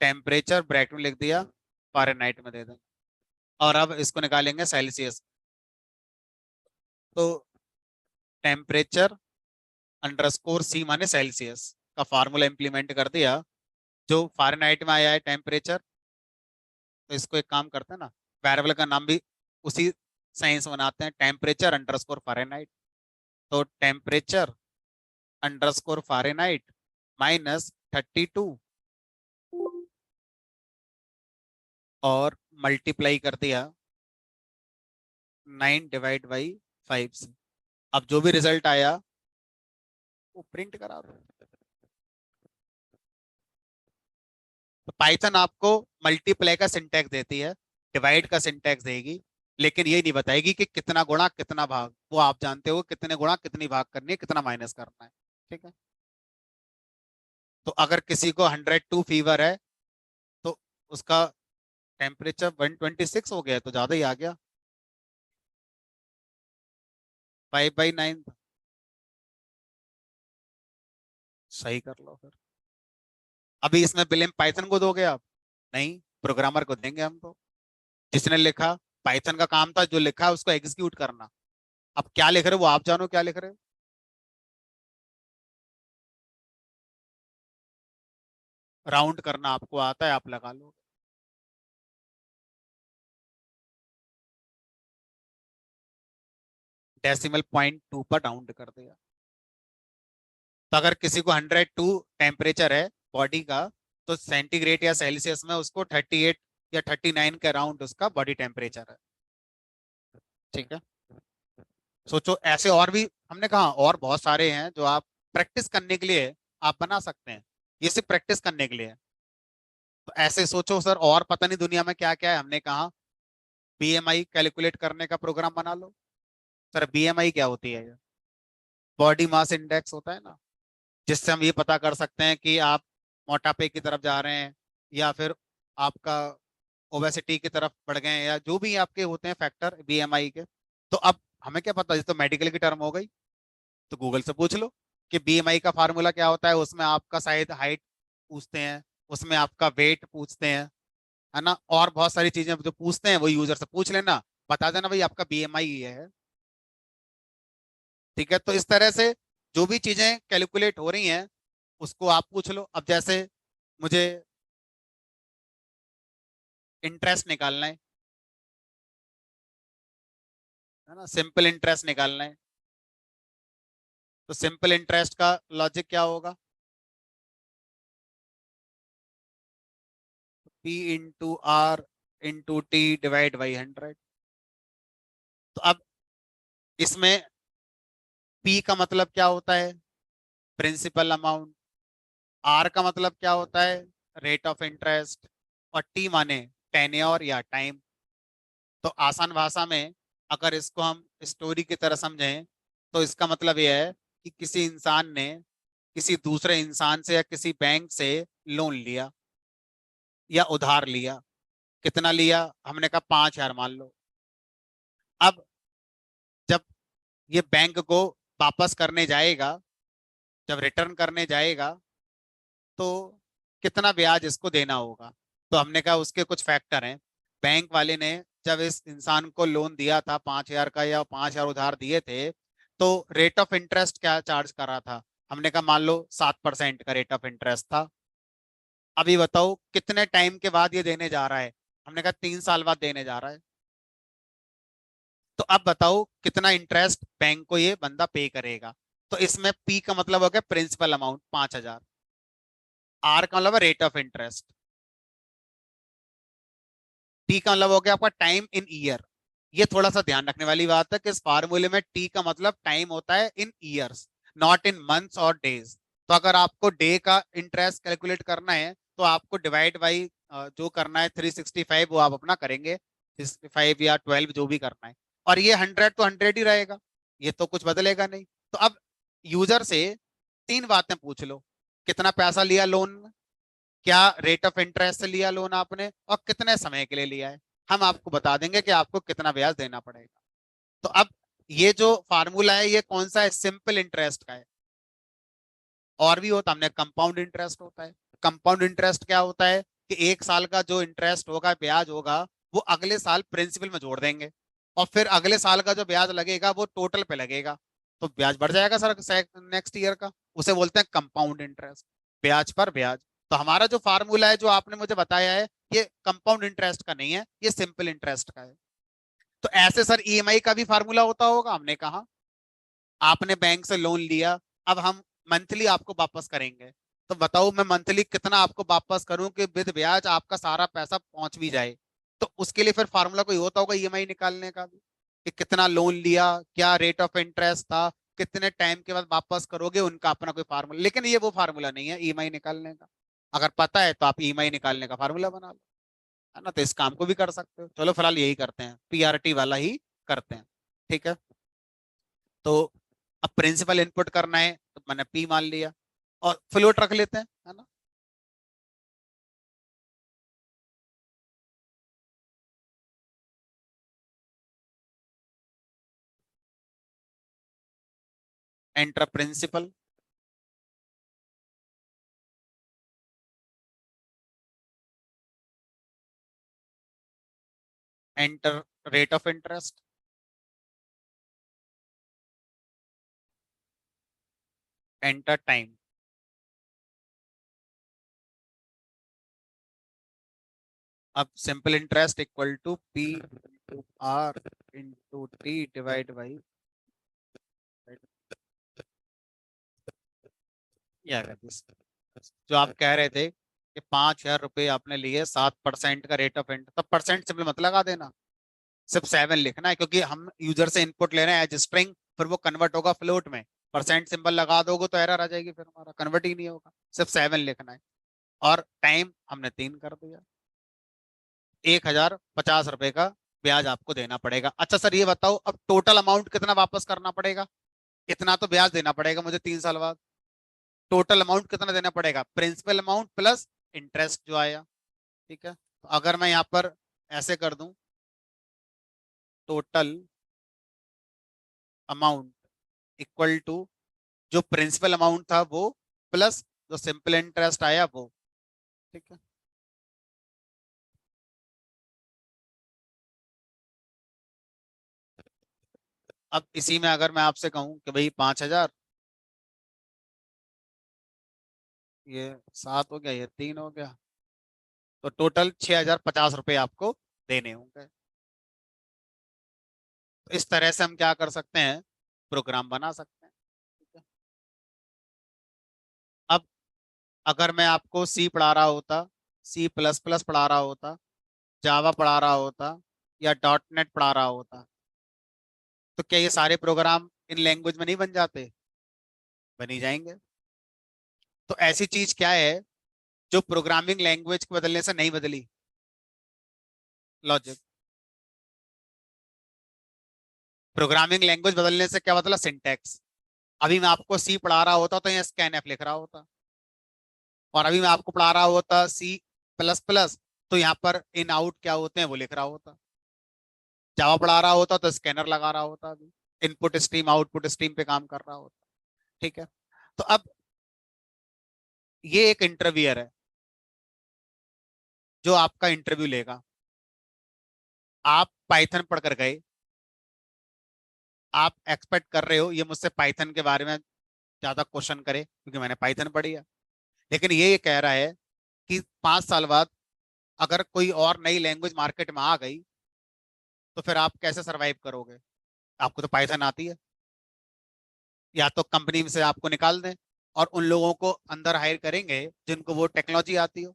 टेम्परेचर ब्रैकेट में लिख दिया, फ़ारेनहाइट में दे दें। और अब इसको निकालेंगे सेल्सियस। तो टेम्परेचर अंडरस्कोर सी माने सेल्सियस का फार्मूला इंप्लीमेंट कर दिया, जो फ़ारेनहाइट में आया है टेम्परेचर। तो इसको एक काम करते हैं ना, वेरिएबल का नाम भी उसी साइंस बनाते हैं, टेम्परेचर अंडरस्कोर फ़ारेनहाइट। तो टेम्परेचर अंडरस्कोर फ़ारेनहाइट -32, और मल्टीप्लाई कर दिया 9/5 से। अब जो भी रिजल्ट आया वो प्रिंट करा दो। तो पाइथन आपको मल्टीप्लाई का सिंटैक्स देती है, डिवाइड का सिंटैक्स देगी, लेकिन ये नहीं बताएगी कि कितना गुणा कितना भाग, वो आप जानते हो कितने गुणा कितनी भाग करनी है, कितना माइनस करना है। ठीक है, तो अगर किसी को 102 फीवर है तो उसका टेम्परेचर 126 हो गया, तो ज्यादा ही आ गया, 5/9। सही कर लो फिर। अभी इसमें ब्लेम पाइथन को दोगे आप, नहीं प्रोग्रामर को देंगे हम तो। जिसने लिखा, पाइथन का काम था जो लिखा है उसको एग्जीक्यूट करना। अब क्या लिख रहे हो वो आप जानो, क्या लिख रहे हो। राउंड करना आपको आता है, आप लगा लो। डेसिमल पॉइंट टू पर राउंड कर दिया। तो अगर किसी को 102 टेम्परेचर है बॉडी का, तो सेंटीग्रेड या सेल्सियस में उसको 38 या 39 के अराउंड उसका बॉडी टेम्परेचर है। ठीक है। सोचो ऐसे और भी हमने कहा, और बहुत सारे हैं जो आप प्रैक्टिस करने के लिए आप बना सकते हैं। ये सिर्फ प्रैक्टिस करने के लिए है। तो ऐसे सोचो सर, और पता नहीं दुनिया में क्या क्या है। हमने कहा बीएमआई कैलकुलेट करने का प्रोग्राम बना लो। सर बीएमआई क्या होती है? बॉडी मास इंडेक्स होता है ना, जिससे हम ये पता कर सकते हैं कि आप मोटापे की तरफ जा रहे हैं, या फिर आपका ओबेसिटी की तरफ बढ़ गए हैं, या जो भी आपके होते हैं फैक्टर बीएमआई के। तो अब हमें क्या पता, ये तो मेडिकल की टर्म हो गई, तो गूगल से पूछ लो कि बीएमआई का फार्मूला क्या होता है। उसमें आपका शायद हाइट पूछते हैं, उसमें आपका वेट पूछते हैं, है ना, और बहुत सारी चीजें जो पूछते हैं वो यूजर से पूछ लेना, बता देना भाई आपका बीएमआई ये है। ठीक है। तो इस तरह से जो भी चीजें कैलकुलेट हो रही हैं उसको आप पूछ लो। अब जैसे मुझे इंटरेस्ट निकालना है ना, सिंपल इंटरेस्ट निकालना है, तो सिंपल इंटरेस्ट का लॉजिक क्या होगा? P into R into T divide by 100। तो अब इसमें पी का मतलब क्या होता है? Principal amount. आर का मतलब क्या होता है? Rate of interest. और टी माने टेन्योर या टाइम। तो आसान भाषा में अगर इसको हम स्टोरी की तरह समझें, तो इसका मतलब यह है कि किसी इंसान ने किसी दूसरे इंसान से या किसी बैंक से लोन लिया या उधार लिया। कितना लिया? हमने कहा 5,000 मान लो। अब जब ये बैंक को वापस करने जाएगा, जब रिटर्न करने जाएगा, तो कितना ब्याज इसको देना होगा? तो हमने कहा उसके कुछ फैक्टर हैं। बैंक वाले ने जब इस इंसान को लोन दिया था 5,000 का, या 5,000 उधार दिए थे, तो रेट ऑफ इंटरेस्ट क्या चार्ज कर रहा था? हमने कहा मान लो 7% का रेट ऑफ इंटरेस्ट था। अभी बताओ कितने टाइम के बाद ये देने जा रहा है? हमने कहा 3 साल बाद देने जा रहा है। तो अब बताओ कितना इंटरेस्ट बैंक को ये बंदा पे करेगा? तो इसमें पी का मतलब हो गया प्रिंसिपल अमाउंट 5,000। आर का मतलब रेट ऑफ इंटरेस्ट। टी का मतलब हो गया आपका टाइम इन ईयर। ये थोड़ा सा ध्यान रखने वाली बात है कि इस फार्मूले में टी का मतलब टाइम होता है इन ईयर्स, नॉट इन मंथ्स और डेज। तो अगर आपको डे का इंटरेस्ट कैलकुलेट करना है तो आपको डिवाइड बाई जो करना है 365, वो आप अपना करेंगे, 65 या 12 जो भी करना है। और ये 100 तो 100 ही रहेगा, ये तो कुछ बदलेगा नहीं। तो अब यूजर से तीन बातें पूछ लो: कितना पैसा लिया लोन, क्या रेट ऑफ इंटरेस्ट से लिया लोन आपने, और कितने समय के लिए लिया है। हम आपको बता देंगे कि आपको कितना ब्याज देना पड़ेगा। तो अब ये जो फार्मूला है ये कौन सा है? सिंपल इंटरेस्ट का है। और भी होता, हमने कंपाउंड इंटरेस्ट होता है। कंपाउंड इंटरेस्ट क्या होता है कि 1 साल का जो इंटरेस्ट होगा, ब्याज होगा, वो अगले साल प्रिंसिपल में जोड़ देंगे, और फिर अगले साल का जो ब्याज लगेगा वो टोटल पे लगेगा। तो ब्याज बढ़ जाएगा सर नेक्स्ट ईयर का। उसे बोलते हैं कंपाउंड इंटरेस्ट, ब्याज पर ब्याज। तो हमारा जो फार्मूला है जो आपने मुझे बताया है, ये कंपाउंड इंटरेस्ट का नहीं है, ये सिंपल इंटरेस्ट का है। तो ऐसे सर ईएमआई का भी फार्मूला होता होगा। हमने कहा आपने बैंक से लोन लिया, अब हम मंथली आपको वापस करेंगे। तो बताओ मैं मंथली कितना आपको वापस करूं कि विद ब्याज आपका सारा पैसा पहुंच भी जाए? तो उसके लिए फिर फार्मूला कोई होता होगा ईएमआई निकालने का भी, कि कितना लोन लिया, क्या रेट ऑफ इंटरेस्ट था, कितने टाइम के बाद वापस करोगे, उनका अपना कोई फार्मूला। लेकिन ये वो फार्मूला नहीं है ईएमआई निकालने का। अगर पता है तो आप ईएमआई निकालने का फार्मूला बना लो, है ना। तो इस काम को भी कर सकते हो। चलो फिलहाल यही करते हैं, पीआरटी वाला ही करते हैं। ठीक है। तो अब प्रिंसिपल इनपुट करना है तो मैंने पी मान लिया, और फ्लोट रख लेते हैं, है ना। Enter principal. Enter rate of interest, enter time. अब simple interest equal to P into R into T divide by, जो आप कह रहे थे कि 5,000 रुपये आपने लिए, 7% का रेट ऑफ इंटरेस्ट, तब परसेंट सिंपल मत लगा देना, सिर्फ 7 लिखना है, क्योंकि हम यूजर से इनपुट ले रहे हैं एज स्ट्रिंग, फिर वो कन्वर्ट होगा फ्लोट में। परसेंट सिंबल लगा दोगे तो एरर आ जाएगी, फिर हमारा कन्वर्ट ही नहीं होगा। सिर्फ 7 लिखना है। और टाइम हमने 3 कर दिया। 1,050 रुपए का ब्याज आपको देना पड़ेगा। अच्छा सर ये बताओ, अब टोटल अमाउंट कितना वापस करना पड़ेगा? इतना तो ब्याज देना पड़ेगा मुझे 3 साल बाद। टोटल अमाउंट कितना देना पड़ेगा? प्रिंसिपल अमाउंट प्लस इंटरेस्ट जो आया। ठीक है, तो अगर मैं यहाँ पर ऐसे कर दूं, टोटल अमाउंट इक्वल टू जो प्रिंसिपल अमाउंट था वो प्लस जो सिंपल इंटरेस्ट आया वो। ठीक है, अब इसी में अगर मैं आपसे कहूं कि भाई 5,000, ये 7 हो गया, ये 3 हो गया, तो टोटल 6,050 रुपये आपको देने होंगे। तो इस तरह से हम क्या कर सकते हैं, प्रोग्राम बना सकते हैं। ठीक है? अब अगर मैं आपको सी पढ़ा रहा होता, सी प्लस प्लस पढ़ा रहा होता, जावा पढ़ा रहा होता, या डॉट नेट पढ़ा रहा होता, तो क्या ये सारे प्रोग्राम इन लैंग्वेज में नहीं बन जाते? बनी जाएंगे। तो ऐसी चीज क्या है जो प्रोग्रामिंग लैंग्वेज के बदलने से नहीं बदली? लॉजिक। प्रोग्रामिंग लैंग्वेज बदलने से क्या बदला? सिंटैक्स। अभी मैं आपको सी पढ़ा रहा होता तो यहाँ स्कैन एफ लिख रहा होता, और अभी मैं आपको पढ़ा रहा होता सी प्लस प्लस, तो यहाँ पर इन आउट क्या होते हैं वो लिख रहा होता। जावा पढ़ा रहा होता तो स्कैनर लगा रहा होता, अभी इनपुट स्ट्रीम आउटपुट स्ट्रीम पे काम कर रहा होता। ठीक है, तो अब ये एक इंटरव्यूअर है जो आपका इंटरव्यू लेगा। आप पाइथन पढ़कर गए, आप एक्सपेक्ट कर रहे हो ये मुझसे पाइथन के बारे में ज्यादा क्वेश्चन करे क्योंकि मैंने पाइथन पढ़ी है। लेकिन ये कह रहा है कि 5 साल बाद अगर कोई और नई लैंग्वेज मार्केट में आ गई तो फिर आप कैसे सरवाइव करोगे? आपको तो पाइथन आती है, या तो कंपनी से आपको निकाल दें और उन लोगों को अंदर हायर करेंगे जिनको वो टेक्नोलॉजी आती हो,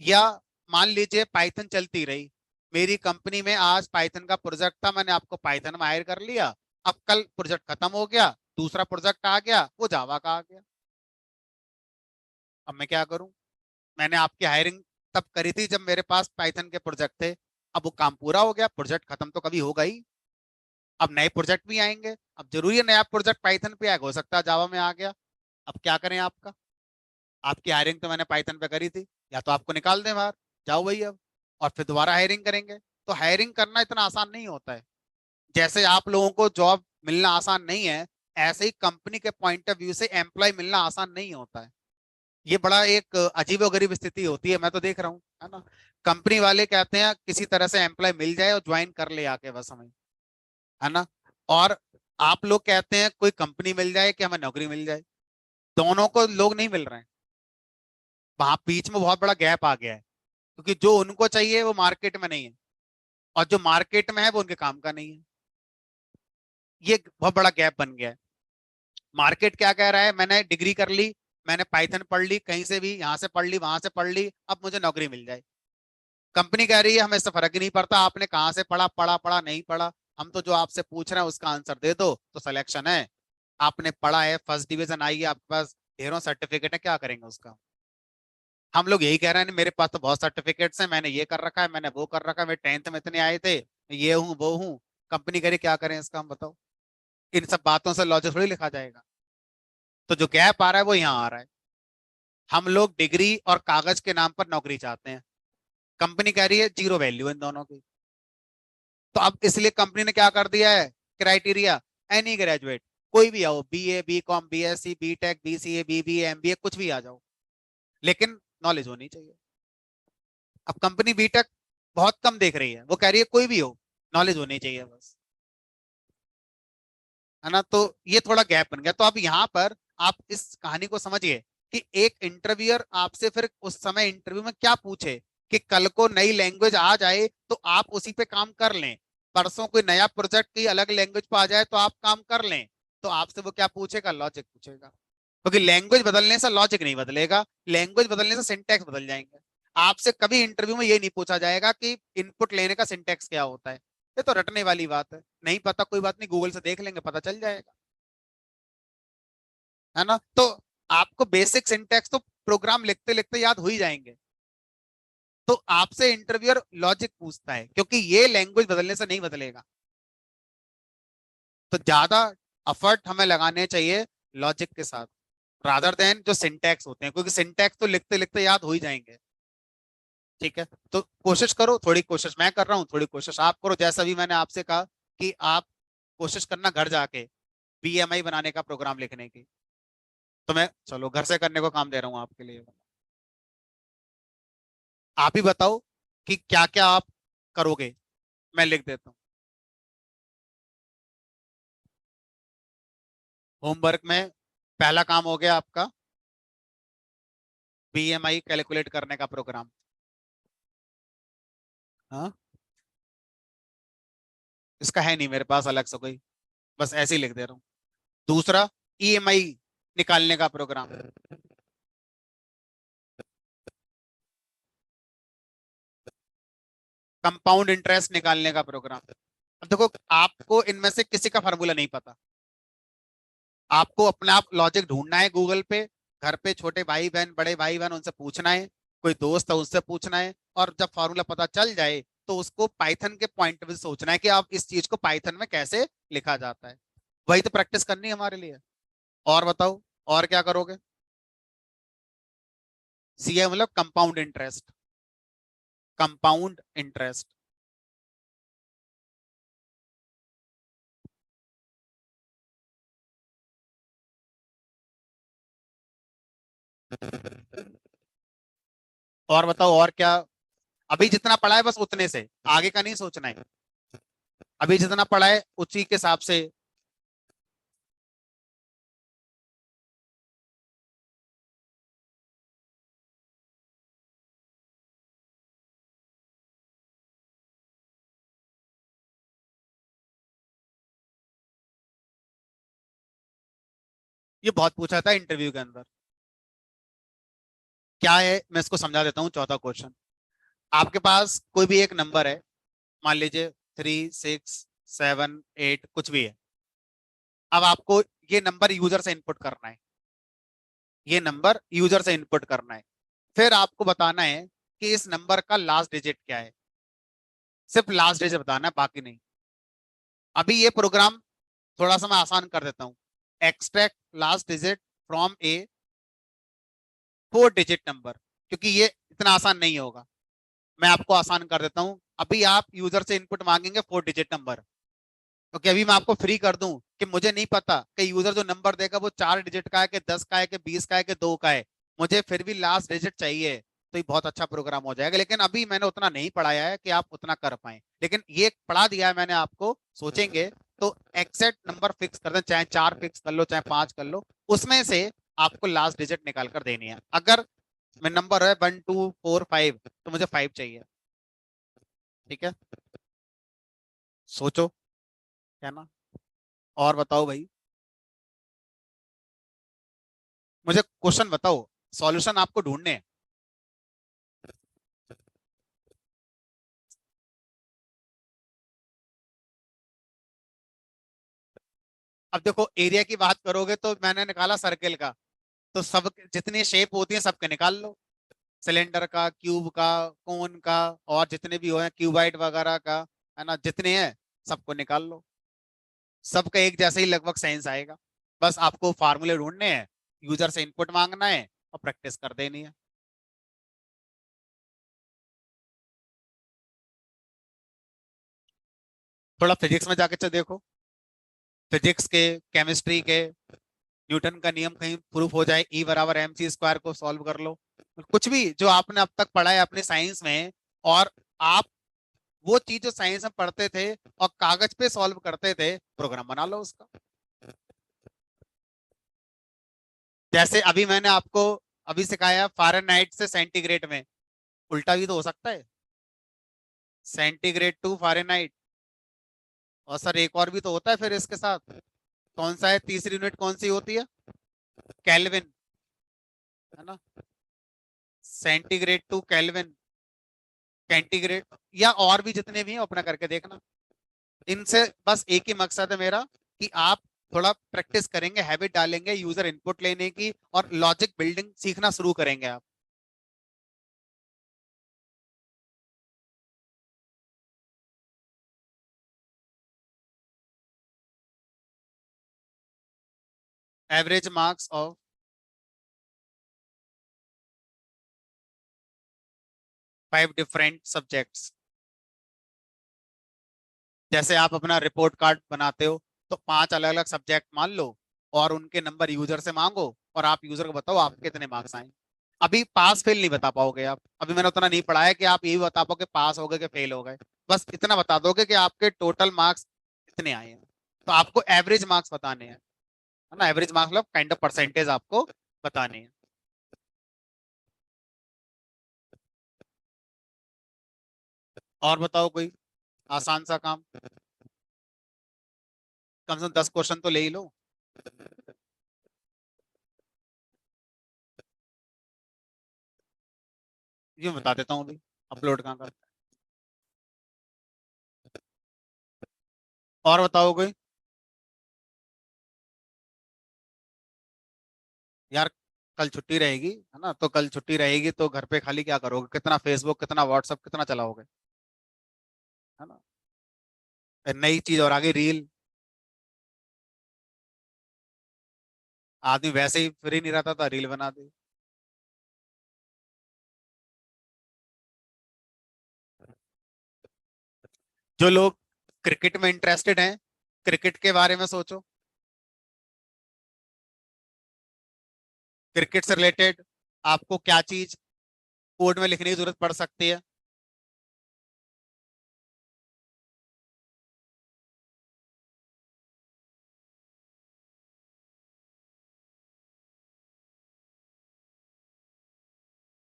या मान लीजिए पाइथन चलती रही, मेरी कंपनी में आज पाइथन का प्रोजेक्ट था, मैंने आपको पाइथन में हायर कर लिया, अब कल प्रोजेक्ट खत्म हो गया, दूसरा प्रोजेक्ट आ गया, वो जावा का आ गया, अब मैं क्या करूं? मैंने आपकी हायरिंग तब करी थी जब मेरे पास पाइथन के प्रोजेक्ट थे, अब वो काम पूरा हो गया, प्रोजेक्ट खत्म तो कभी होगा ही, अब नए प्रोजेक्ट भी आएंगे, अब जरूरी है नया प्रोजेक्ट पाइथन पे आएगा, हो सकता है जावा में आ गया, अब क्या करें आपका? आपकी हायरिंग तो मैंने पाइथन पे करी थी, या तो आपको निकाल दें बाहर, जाओ भाई अब, और फिर दोबारा हायरिंग करेंगे। तो हायरिंग करना इतना आसान नहीं होता है। जैसे आप लोगों को जॉब मिलना आसान नहीं है, ऐसे ही कंपनी के पॉइंट ऑफ व्यू से एम्प्लॉय मिलना आसान नहीं होता है। ये बड़ा एक अजीबोगरीब स्थिति होती है, मैं तो देख रहा हूँ, है ना। कंपनी वाले कहते हैं किसी तरह से एम्प्लॉय मिल जाए और ज्वाइन कर ले आके, बस हमें, है ना। और आप लोग कहते हैं कोई कंपनी मिल जाए कि हमें नौकरी मिल जाए, दोनों को लोग नहीं मिल रहे हैं। वहां बीच में बहुत बड़ा गैप आ गया है, क्योंकि जो उनको चाहिए वो मार्केट में नहीं है, और जो मार्केट में है वो उनके काम का नहीं है। ये बहुत बड़ा गैप बन गया है। मार्केट क्या कह रहा है, मैंने डिग्री कर ली, मैंने पाइथन पढ़ ली, कहीं से भी यहाँ से पढ़ ली वहां से पढ़ ली, अब मुझे नौकरी मिल जाए। कंपनी कह रही है हमें इससे फर्क ही नहीं पड़ता आपने कहाँ से पढ़ा, पढ़ा पढ़ा नहीं पढ़ा, हम तो जो आपसे पूछ रहे हैं उसका आंसर दे दो तो सिलेक्शन है। आपने पढ़ा है, फर्स्ट डिवीजन आई है आपके पास, ढेरों सर्टिफिकेट है, क्या करेंगे उसका? हम लोग यही कह रहे हैं मेरे पास तो बहुत सर्टिफिकेट्स हैं, मैंने ये कर रखा है, मैंने वो कर रखा है, मेरे 10th में इतने आए थे, मैं ये हूँ वो हूँ। कंपनी करे क्या करें इसका, हम बताओ। इन सब बातों से लॉजिक थोड़ी लिखा जाएगा। तो जो गैप आ रहा है वो यहाँ आ रहा है। हम लोग डिग्री और कागज के नाम पर नौकरी चाहते हैं, कंपनी कह रही है जीरो वैल्यू इन दोनों की। तो अब इसलिए कंपनी ने क्या कर दिया है, क्राइटेरिया, एनी ग्रेजुएट, कोई भी आओ, BA B com B S C B tech B C A B B M B A, कुछ भी आ जाओ, लेकिन नॉलेज होनी चाहिए। अब कंपनी बीटेक बहुत कम देख रही है, वो कह रही है कोई भी हो, नॉलेज होनी चाहिए बस, है ना। तो ये थोड़ा गैप बन गया। तो अब यहाँ पर आप इस कहानी को समझिए कि एक इंटरव्यूअर आपसे फिर उस समय इंटरव्यू में क्या पूछे, कि कल को नई लैंग्वेज आ जाए तो आप उसी पे काम कर लें, परसों कोई नया प्रोजेक्ट की अलग लैंग्वेज पे आ जाए तो आप काम कर लें, तो आपसे वो क्या पूछेगा, लॉजिक पूछेगा। क्योंकि लैंग्वेज बदलने से लॉजिक नहीं बदलेगा, लैंग्वेज बदलने से सिंटैक्स बदल जाएंगे। आपसे कभी इंटरव्यू में ये नहीं पूछा जाएगा कि इनपुट लेने का सिंटैक्स क्या होता है, ये तो रटने वाली बात है, नहीं पता कोई बात नहीं, गूगल से देख लेंगे, पता चल जाएगा, है ना। तो आपको बेसिक सिंटैक्स तो प्रोग्राम लिखते लिखते याद हो ही जाएंगे। तो आपसे इंटरव्यूअर लॉजिक पूछता है, क्योंकि ये लैंग्वेज बदलने से नहीं बदलेगा। तो ज्यादा एफर्ट हमें लगाने चाहिए लॉजिक के साथ, रादर देन जो सिंटैक्स होते हैं, क्योंकि सिंटैक्स तो लिखते लिखते याद हो ही जाएंगे। ठीक है, तो कोशिश करो, थोड़ी कोशिश मैं कर रहा हूँ, थोड़ी कोशिश आप करो, जैसा भी मैंने आपसे कहा कि आप कोशिश करना घर जाके बीएमआई बनाने का प्रोग्राम लिखने की। तो मैं चलो घर से करने को काम दे रहा हूँ आपके लिए। आप ही बताओ कि क्या क्या आप करोगे, मैं लिख देता हूँ। होमवर्क में पहला काम हो गया आपका बीएमआई कैलकुलेट करने का प्रोग्राम। हाँ, इसका है नहीं मेरे पास अलग से कोई, बस ऐसे ही लिख दे रहा हूँ। दूसरा, ईएमआई निकालने का प्रोग्राम। कंपाउंड इंटरेस्ट निकालने का प्रोग्राम। अब देखो, आपको इनमें से किसी का फार्मूला नहीं पता, आपको अपना आप लॉजिक ढूंढना है गूगल पे, घर पे छोटे भाई बहन बड़े भाई बहन उनसे पूछना है, कोई दोस्त है उससे पूछना है, और जब फार्मूला पता चल जाए तो उसको पाइथन के पॉइंट ऑफ व्यू से सोचना है कि आप इस चीज को पाइथन में कैसे लिखा जाता है। वही तो प्रैक्टिस करनी है हमारे लिए। और बताओ, और क्या करोगे। सीए मतलब कंपाउंड इंटरेस्ट, कंपाउंड इंटरेस्ट। और बताओ और क्या। अभी जितना पढ़ा है बस उतने से, आगे का नहीं सोचना है। अभी जितना पढ़ा है उसी के हिसाब से। ये बहुत पूछा था इंटरव्यू के अंदर। क्या है, मैं इसको समझा देता हूँ। चौथा क्वेश्चन, आपके पास कोई भी एक नंबर है, मान लीजिए 3 6 7 8 कुछ भी है। अब आपको ये नंबर यूजर से इनपुट करना है, ये नंबर यूजर से इनपुट करना है। फिर आपको बताना है कि इस नंबर का लास्ट डिजिट क्या है, सिर्फ लास्ट डिजिट बताना है, बाकी नहीं। अभी ये प्रोग्राम थोड़ा सा मैं आसान कर देता हूँ। Extract last digit from A 4 digit number, क्योंकि ये इतना आसान नहीं होगा, मैं आपको आसान कर देता हूँ। अभी आप यूजर से इनपुट मांगेंगे 4 डिजिट नंबर, क्योंकि अभी मैं आपको फ्री कर दूं कि मुझे नहीं पता कि यूजर जो नंबर देगा वो 4 डिजिट का है कि 10 का है कि 20 का है कि 2 का है, मुझे फिर भी लास्ट डिजिट चाहिए। तो ये बहुत अच्छा प्रोग्राम हो जाएगा, लेकिन अभी मैंने उतना नहीं पढ़ाया है कि आप उतना कर पाए, लेकिन ये पढ़ा दिया है मैंने आपको, सोचेंगे तो एग्जैक्ट नंबर फिक्स कर दें, चाहे 4 फिक्स कर लो चाहे 5 कर लो, उसमें से आपको लास्ट डिजिट निकाल कर देनी है। अगर मैं नंबर है 1 2 4 5, तो मुझे 5 चाहिए। ठीक है, सोचो, है ना। और बताओ भाई, मुझे क्वेश्चन बताओ, सॉल्यूशन आपको ढूंढने हैं। अब देखो, एरिया की बात करोगे तो मैंने निकाला सर्कल का, तो सब जितनी शेप होती है सबके निकाल लो, सिलेंडर का, क्यूब का, कोन का, और जितने भी हो हैं क्यूबाइड वगैरह का, है ना, जितने हैं सबको निकाल लो। सबका एक जैसे ही लगभग साइंस आएगा। बस आपको फार्मूले ढूंढने हैं, यूजर से इनपुट मांगना है और प्रैक्टिस कर देनी है। थोड़ा फिजिक्स में जाके देखो, फिजिक्स के, केमिस्ट्री के, न्यूटन का नियम कहीं प्रूफ हो जाए, ई बराबर एम सी स्क्वायर को सॉल्व कर लो, कुछ भी जो आपने अब तक पढ़ा है अपने साइंस में, और आप वो चीज जो साइंस में पढ़ते थे और कागज पे सॉल्व करते थे, प्रोग्राम बना लो उसका। जैसे अभी मैंने आपको अभी सिखाया फ़ारेनहाइट से सेंटीग्रेड में, उल्टा भी तो हो सकता है, सेंटीग्रेड टू फ़ारेनहाइट। और सर एक और भी तो होता है फिर इसके साथ, कौन सा है, तीसरी यूनिट कौन सी होती है, केल्विन, है ना, सेंटीग्रेड टू केल्विन, सेंटीग्रेड, या और भी जितने भी हैं अपना करके देखना। इनसे बस एक ही मकसद है मेरा कि आप थोड़ा प्रैक्टिस करेंगे, हैबिट डालेंगे यूजर इनपुट लेने की, और लॉजिक बिल्डिंग सीखना शुरू करेंगे आप। Average marks of 5 different subjects. जैसे आप अपना रिपोर्ट कार्ड बनाते हो, तो 5 अलग अलग सब्जेक्ट मान लो, और उनके नंबर यूजर से मांगो, और आप यूजर को बताओ आपके कितने मार्क्स आए। अभी पास फेल नहीं बता पाओगे आप, अभी मैंने उतना नहीं पढ़ाया कि आप ये भी बता पाओ कि पास हो गए कि फेल हो गए। बस इतना बता दोगे कि आपके टोटल मार्क्स इतने आए हैं। तो आपको एवरेज मार्क्स बताने हैं, है ना, एवरेज मार्क्स मतलब काइंड ऑफ परसेंटेज आपको बताने हैं। और बताओ कोई आसान सा काम, कम से कम 10 क्वेश्चन तो ले ही लो। ये बता देता हूँ अभी, अपलोड कहाँ करते हैं। और बताओ कोई। यार कल छुट्टी रहेगी, है ना, तो कल छुट्टी रहेगी तो घर पे खाली क्या करोगे, कितना फेसबुक कितना व्हाट्सअप कितना चलाओगे, है ना। फिर नई चीज और आगे रील, आदमी वैसे ही फ्री नहीं रहता था, रील बना दी। जो लोग क्रिकेट में इंटरेस्टेड हैं, क्रिकेट के बारे में सोचो, क्रिकेट से रिलेटेड आपको क्या चीज कोड में लिखने की जरूरत पड़ सकती है।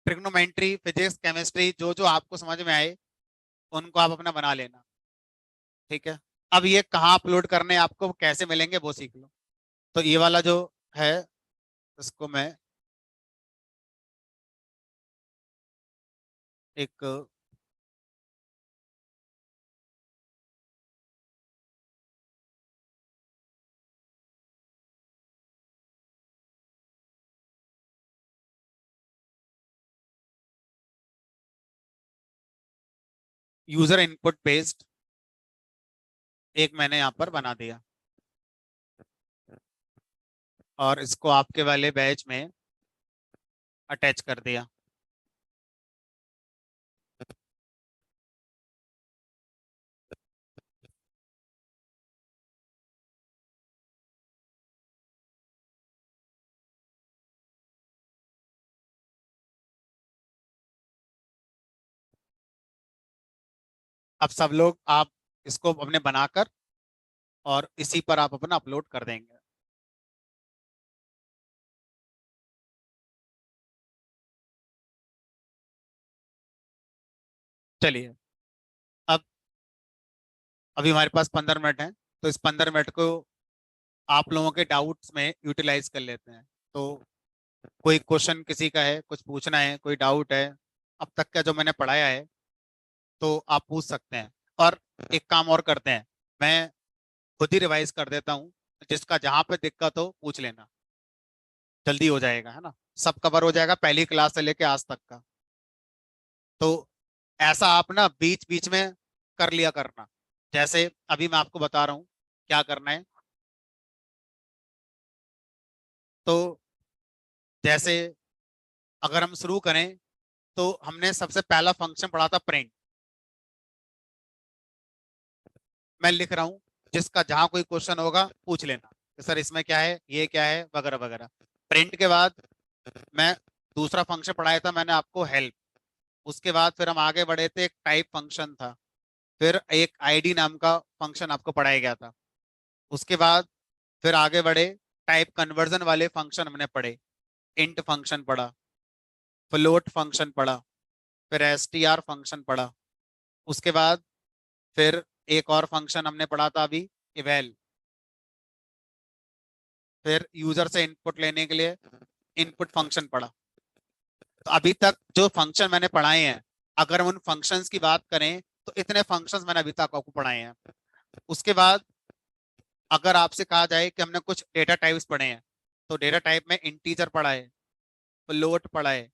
ट्रिग्नोमेट्री, फिजिक्स, केमिस्ट्री, जो जो आपको समझ में आए उनको आप अपना बना लेना। ठीक है। अब ये कहाँ अपलोड करने हैं, आपको कैसे मिलेंगे, वो सीख लो। तो ये वाला जो है, इसको मैं एक, यूजर इनपुट बेस्ड, एक मैंने यहाँ पर बना दिया, और इसको आपके वाले बैच में अटैच कर दिया। अब सब लोग आप इसको अपने बनाकर, और इसी पर आप अपना अपलोड कर देंगे। चलिए, अब अभी हमारे पास 15 मिनट हैं, तो इस 15 मिनट को आप लोगों के डाउट्स में यूटिलाइज कर लेते हैं। तो कोई क्वेश्चन किसी का है, कुछ पूछना है, कोई डाउट है अब तक का जो मैंने पढ़ाया है, तो आप पूछ सकते हैं। और एक काम और करते हैं, मैं खुद ही रिवाइज कर देता हूँ, जिसका जहां पे दिक्कत हो पूछ लेना, जल्दी हो जाएगा, है ना, सब कवर हो जाएगा पहली क्लास से लेके आज तक का। तो ऐसा आप ना बीच बीच में कर लिया करना। जैसे अभी मैं आपको बता रहा हूँ क्या करना है। तो जैसे अगर हम शुरू करें, तो हमने सबसे पहला फंक्शन पढ़ा था प्रिंट। मैं लिख रहा हूँ, जिसका जहां कोई क्वेश्चन होगा पूछ लेना कि सर इसमें क्या है, ये क्या है, वगैरह वगैरह। प्रिंट के बाद मैं दूसरा फंक्शन पढ़ाया था मैंने आपको, हेल्प। उसके बाद फिर हम आगे बढ़े थे, एक टाइप फंक्शन था। फिर एक आईडी नाम का फंक्शन आपको पढ़ाया गया था। उसके बाद फिर आगे बढ़े, टाइप कन्वर्जन वाले फंक्शन हमने पढ़े। इंट फंक्शन पढ़ा, फ्लोट फंक्शन पढ़ा, फिर एसटीआर फंक्शन पढ़ा। उसके बाद फिर एक और फंक्शन हमने पढ़ा था अभी, इवेल। फिर यूजर से इनपुट लेने के लिए इनपुट फंक्शन पढ़ा। तो अभी तक जो फंक्शन मैंने पढ़ाए हैं, अगर हम उन फंक्शंस की बात करें तो इतने फंक्शंस मैंने अभी तक आपको पढ़ाए हैं। उसके बाद अगर आपसे कहा जाए कि हमने कुछ डेटा टाइप्स पढ़े हैं, तो डेटा टाइप में इंटीजर पढ़ा है, फ्लोट पढ़ा है,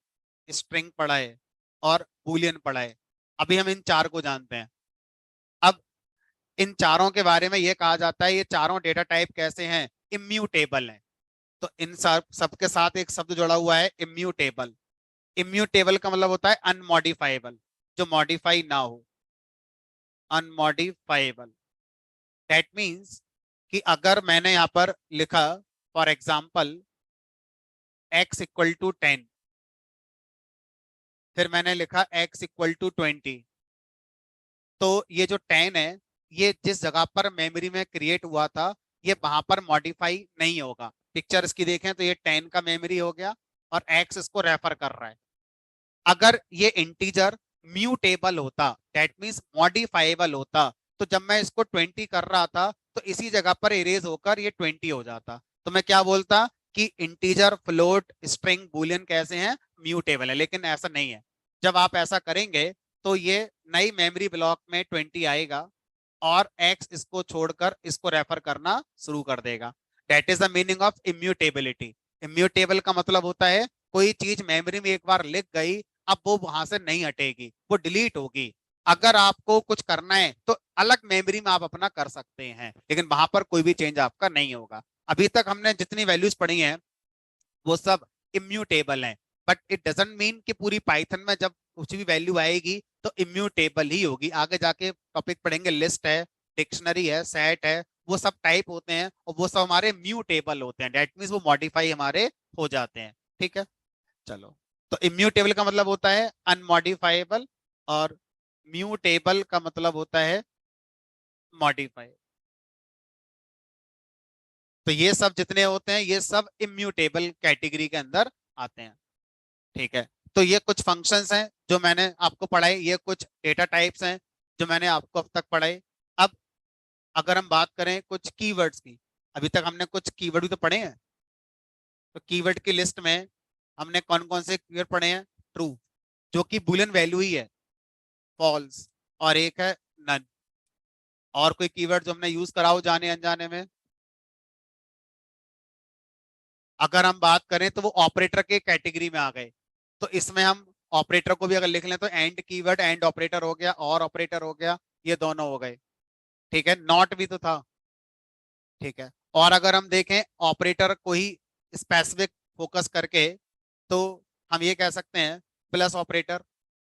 स्ट्रिंग पढ़ा है और बूलियन पढ़ा है। अभी हम इन चार को जानते हैं। अब इन चारों के बारे में ये कहा जाता है, ये चारों डेटा टाइप कैसे हैं, इम्यूटेबल हैं। तो इन सब सबके साथ एक शब्द जुड़ा हुआ है, इम्यूटेबल। इम्यूटेबल का मतलब होता है अनमॉडिफाइबल, जो मॉडिफाई ना हो, अनमॉडिफाइबल। दैट मीन्स कि अगर मैंने यहां पर लिखा फॉर एग्जाम्पल x = 10, फिर मैंने लिखा x = 20, तो ये जो 10 है, ये जिस जगह पर मेमोरी में क्रिएट हुआ था, ये वहां पर मॉडिफाई नहीं होगा। पिक्चर इसकी देखें तो ये 10 का मेमोरी हो गया और x इसको रेफर कर रहा है। अगर ये इंटीजर म्यूटेबल होता, दैट मीन्स मॉडिफाइबल होता, तो जब मैं इसको 20 कर रहा था तो इसी जगह पर इरेज होकर ये 20 हो जाता। तो मैं क्या बोलता कि इंटीजर, फ्लोट, स्ट्रिंग, बूलियन कैसे हैं, म्यूटेबल है। लेकिन ऐसा नहीं है। जब आप ऐसा करेंगे तो ये नई मेमोरी ब्लॉक में 20 आएगा और x इसको छोड़कर इसको रेफर करना शुरू कर देगा। That is the meaning of immutability. Immutable का मतलब होता है कोई चीज मेमोरी में एक बार लिख गई, अब वो वहां से नहीं हटेगी, वो डिलीट होगी। अगर आपको कुछ करना है तो अलग मेमोरी में आप अपना कर सकते हैं, लेकिन वहां पर कोई भी चेंज आपका नहीं होगा। अभी तक हमने जितनी वैल्यूज पढ़ी हैं वो सब इम्यूटेबल हैं, बट इट डजंट मीन कि पूरी पाइथन में जब कुछ भी वैल्यू आएगी तो इम्यूटेबल ही होगी। आगे जाके टॉपिक पढ़ेंगे, लिस्ट है, डिक्शनरी है, सेट है, वो सब टाइप होते हैं और वो सब हमारे म्यूटेबल होते हैं। दैट मीन्स वो मॉडिफाई हमारे हो जाते हैं। ठीक है, चलो। तो इम्यूटेबल का मतलब होता है अनमॉडिफाइबल और म्यूटेबल का मतलब होता है मॉडिफाई। तो ये सब जितने होते हैं ये सब इम्यूटेबल कैटेगरी के अंदर आते हैं। ठीक है, तो ये कुछ फंक्शंस हैं जो मैंने आपको पढ़ाए, ये कुछ डेटा टाइप्स हैं जो मैंने आपको अब तक पढ़ाए। अब अगर हम बात करें कुछ कीवर्ड्स की, अभी तक हमने कुछ कीवर्ड भी तो पढ़े हैं। तो कीवर्ड की लिस्ट में हमने कौन कौन से कीवर्ड पढ़े हैं, ट्रू जो कि बुलियन वैल्यू ही है, फॉल्स, और एक है नन। और कोई कीवर्ड जो हमने यूज करा हो जाने अनजाने में, अगर हम बात करें तो वो ऑपरेटर के कैटेगरी में आ गए। तो इसमें हम ऑपरेटर को भी अगर लिख लें तो एंड कीवर्ड, एंड ऑपरेटर हो गया, और ऑपरेटर हो गया, ये दोनों हो गए। ठीक है, नॉट भी तो था। ठीक है, और अगर हम देखें ऑपरेटर को ही स्पेसिफिक फोकस करके, तो हम ये कह सकते हैं plus operator,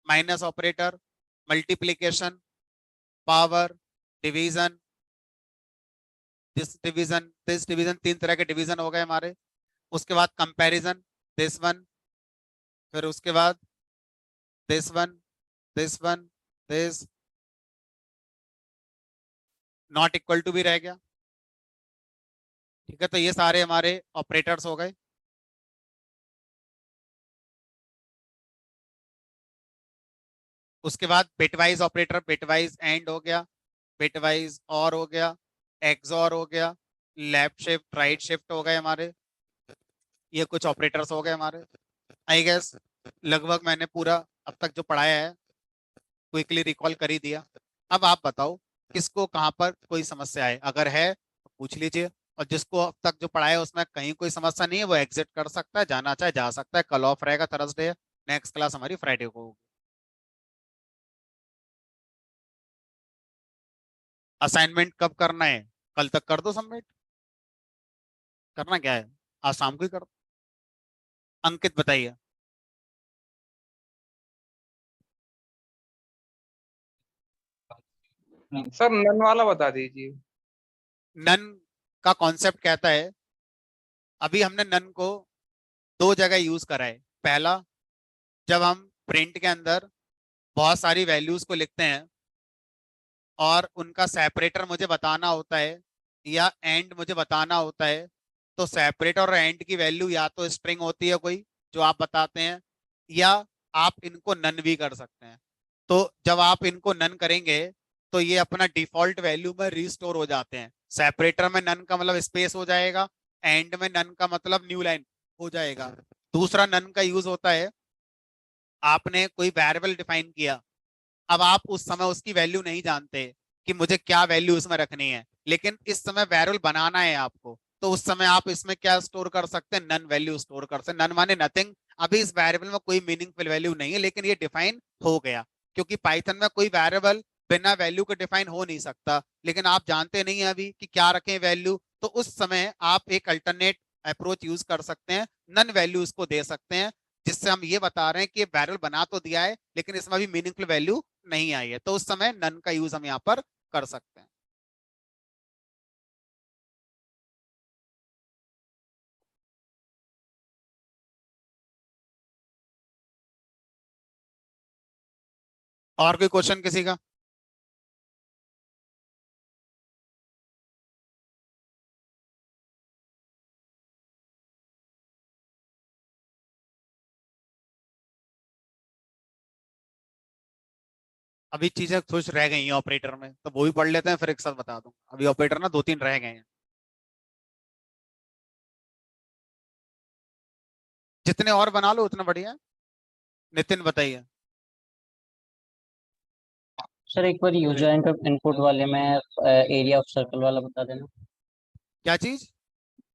minus operator, multiplication, power, division, this division, तीन तरह के डिवीजन हो गए हमारे। उसके बाद कंपैरिजन, दिस वन, फिर उसके बाद this one, this one, this, not equal to भी रह गया। ठीक है, तो ये सारे हमारे ऑपरेटर्स हो गए। उसके बाद बिटवाइज ऑपरेटर, बिटवाइज एंड हो गया, बिटवाइज और हो गया, एक्सॉर हो गया, लेफ्ट शिफ्ट, राइट शिफ्ट हो गए हमारे। ये कुछ ऑपरेटर्स हो गए हमारे। आई गेस लगभग मैंने पूरा अब तक जो पढ़ाया है क्विकली रिकॉल कर ही दिया। अब आप बताओ किसको कहाँ पर कोई समस्या है, अगर है तो पूछ लीजिए। और जिसको अब तक जो पढ़ाया है उसमें कहीं कोई समस्या नहीं है, वो एग्जिट कर सकता है, जाना चाहे जा सकता है। कल ऑफ रहेगा, थर्सडे। नेक्स्ट क्लास हमारी फ्राइडे को होगी। असाइनमेंट कब करना है, कल तक कर दो सबमिट। करना क्या है, आज शाम को ही कर दो। अंकित बताइए। सर नन वाला बता दीजिए। नन का कॉन्सेप्ट कहता है, अभी हमने नन को दो जगह यूज करा है। पहला, जब हम प्रिंट के अंदर बहुत सारी वैल्यूज को लिखते हैं और उनका सेपरेटर मुझे बताना होता है या एंड मुझे बताना होता है, तो सेपरेटर और एंड की वैल्यू या तो स्ट्रिंग होती है कोई जो आप बताते हैं, या आप इनको नन भी कर सकते हैं। तो जब आप इनको नन करेंगे तो ये अपना डिफॉल्ट वैल्यू में रिस्टोर हो जाते हैं। सेपरेटर में नन का मतलब स्पेस हो जाएगा, एंड में नन का मतलब न्यू लाइन हो जाएगा। दूसरा नन का यूज होता है, आपने कोई वेरिएबल डिफाइन किया, अब आप उस समय उसकी वैल्यू नहीं जानते कि मुझे क्या वैल्यू उसमें रखनी है, लेकिन इस समय वेरिएबल बनाना है आपको, तो उस समय आप इसमें क्या स्टोर कर सकते हैं, नन वैल्यू स्टोर कर सकते हैं। नन माने नथिंग, अभी इस वेरिएबल में कोई मीनिंगफुल वैल्यू नहीं है, लेकिन ये डिफाइन हो गया, क्योंकि पाइथन में कोई वेरिएबल बिना वैल्यू के डिफाइन हो नहीं सकता, लेकिन आप जानते नहीं है अभी कि क्या रखें वैल्यू, तो उस समय आप एक अल्टरनेट अप्रोच यूज कर सकते हैं, नन वैल्यू उसको दे सकते हैं, जिससे हम ये बता रहे हैं कि वेरिएबल बना तो दिया है लेकिन इसमें अभी मीनिंगफुल वैल्यू नहीं आई है, तो उस समय नन का यूज हम यहाँ पर कर सकते हैं। और कोई क्वेश्चन किसी का? अभी चीजें कुछ रह गई हैं ऑपरेटर में, तो वो भी पढ़ लेते हैं फिर एक साथ बता दूं। अभी ऑपरेटर ना 2-3 रह गए हैं, जितने और बना लो उतना बढ़िया है। नितिन बताइए। सर एक बार यूजर इनपुट वाले में एरिया ऑफ सर्कल वाला बता देना। क्या चीज?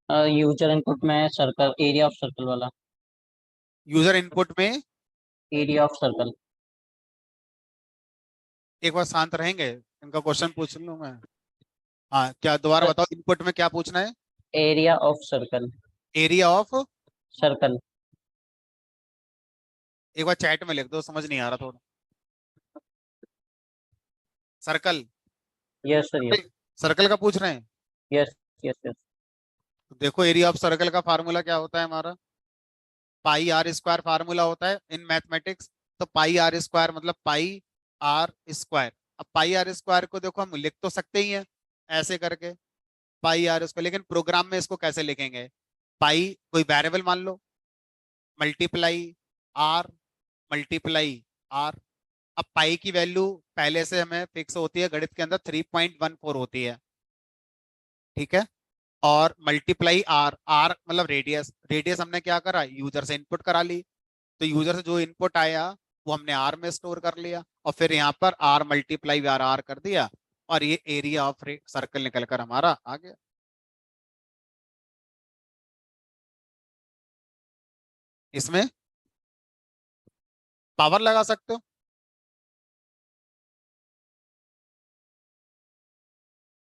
यूजर इनपुट में सर्कल, एरिया ऑफ सर्कल वाला। यूजर इनपुट में एरिया ऑफ सर्कल। एक बार शांत रहेंगे, इनका क्वेश्चन पूछ लूं मैं। हाँ, क्या दोबारा सर बताओ, इनपुट में क्या पूछना है? Area of circle. Area of, circle. एक बार चैट में लिख दो, समझ नहीं आ रहा थोड़ा। Circle, yes sir, yes. Circle का पूछ रहे हैं? Yes yes yes. तो देखो, एरिया ऑफ सर्कल का फार्मूला क्या होता है हमारा, पाई आर स्क्वायर फार्मूला होता है इन मैथमेटिक्स। तो पाई आर स्क्वायर मतलब पाई आर स्क्वायर। अब पाई आर स्क्वायर को देखो हम लिख तो सकते ही हैं ऐसे करके, पाई आर स्क्वायर, लेकिन प्रोग्राम में इसको कैसे लिखेंगे? पाई कोई वेरिएबल मान लो, मल्टीप्लाई आर, मल्टीप्लाई आर। अब पाई की वैल्यू पहले से हमें फिक्स होती है गणित के अंदर, 3.14 होती है, ठीक है। और मल्टीप्लाई आर, आर मतलब रेडियस, रेडियस हमने क्या करा, यूजर से इनपुट करा ली, तो यूजर से जो इनपुट आया वो हमने आर में स्टोर कर लिया, और फिर यहाँ पर आर मल्टीप्लाई आर आर कर दिया, और ये एरिया ऑफ सर्कल निकल कर हमारा आ गया। इसमें पावर लगा सकते हो,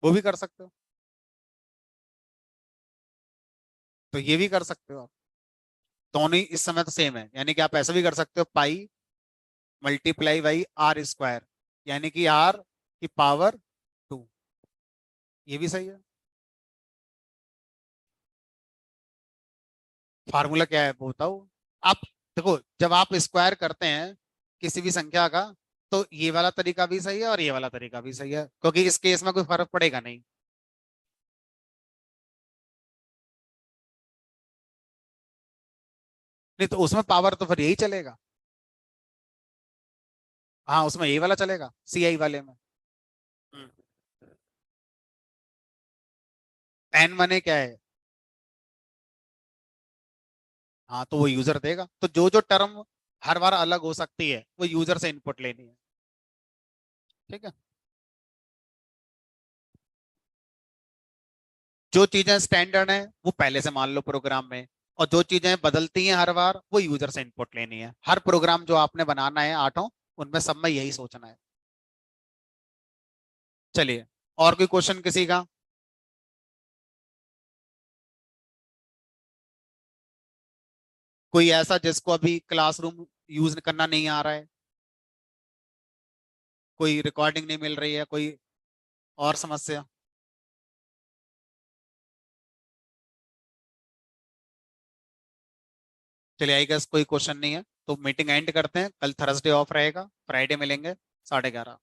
वो भी कर सकते हो, तो ये भी कर सकते हो आप। दोनों ही इस समय तो सेम है, यानी कि आप ऐसा भी कर सकते हो, pi multiply by R square, यानी कि आर की पावर 2, ये भी सही है। फार्मूला क्या है वो बताओ आप। देखो, जब आप स्क्वायर करते हैं किसी भी संख्या का, तो ये वाला तरीका भी सही है और ये वाला तरीका भी सही है, क्योंकि इस केस में कोई फर्क पड़ेगा नहीं। नहीं तो उसमें पावर तो फिर यही चलेगा। हाँ, उसमें यही वाला चलेगा, सी आई वाले में। एन मने क्या है? हाँ, तो वो यूजर देगा, तो जो जो टर्म हर बार अलग हो सकती है वो यूजर से इनपुट लेनी है, ठीक है। जो चीजें स्टैंडर्ड हैं वो पहले से मान लो प्रोग्राम में, और जो चीजें बदलती हैं हर बार वो यूजर से इनपुट लेनी है। हर प्रोग्राम जो आपने बनाना है आठों, उनमें सब में यही सोचना है। चलिए, और कोई क्वेश्चन किसी का? कोई ऐसा जिसको अभी क्लासरूम यूज करना नहीं आ रहा है, कोई रिकॉर्डिंग नहीं मिल रही है, कोई और समस्या? चलिए, आई गेस कोई क्वेश्चन नहीं है, तो मीटिंग एंड करते हैं। कल थर्सडे ऑफ रहेगा, फ्राइडे मिलेंगे 11:30।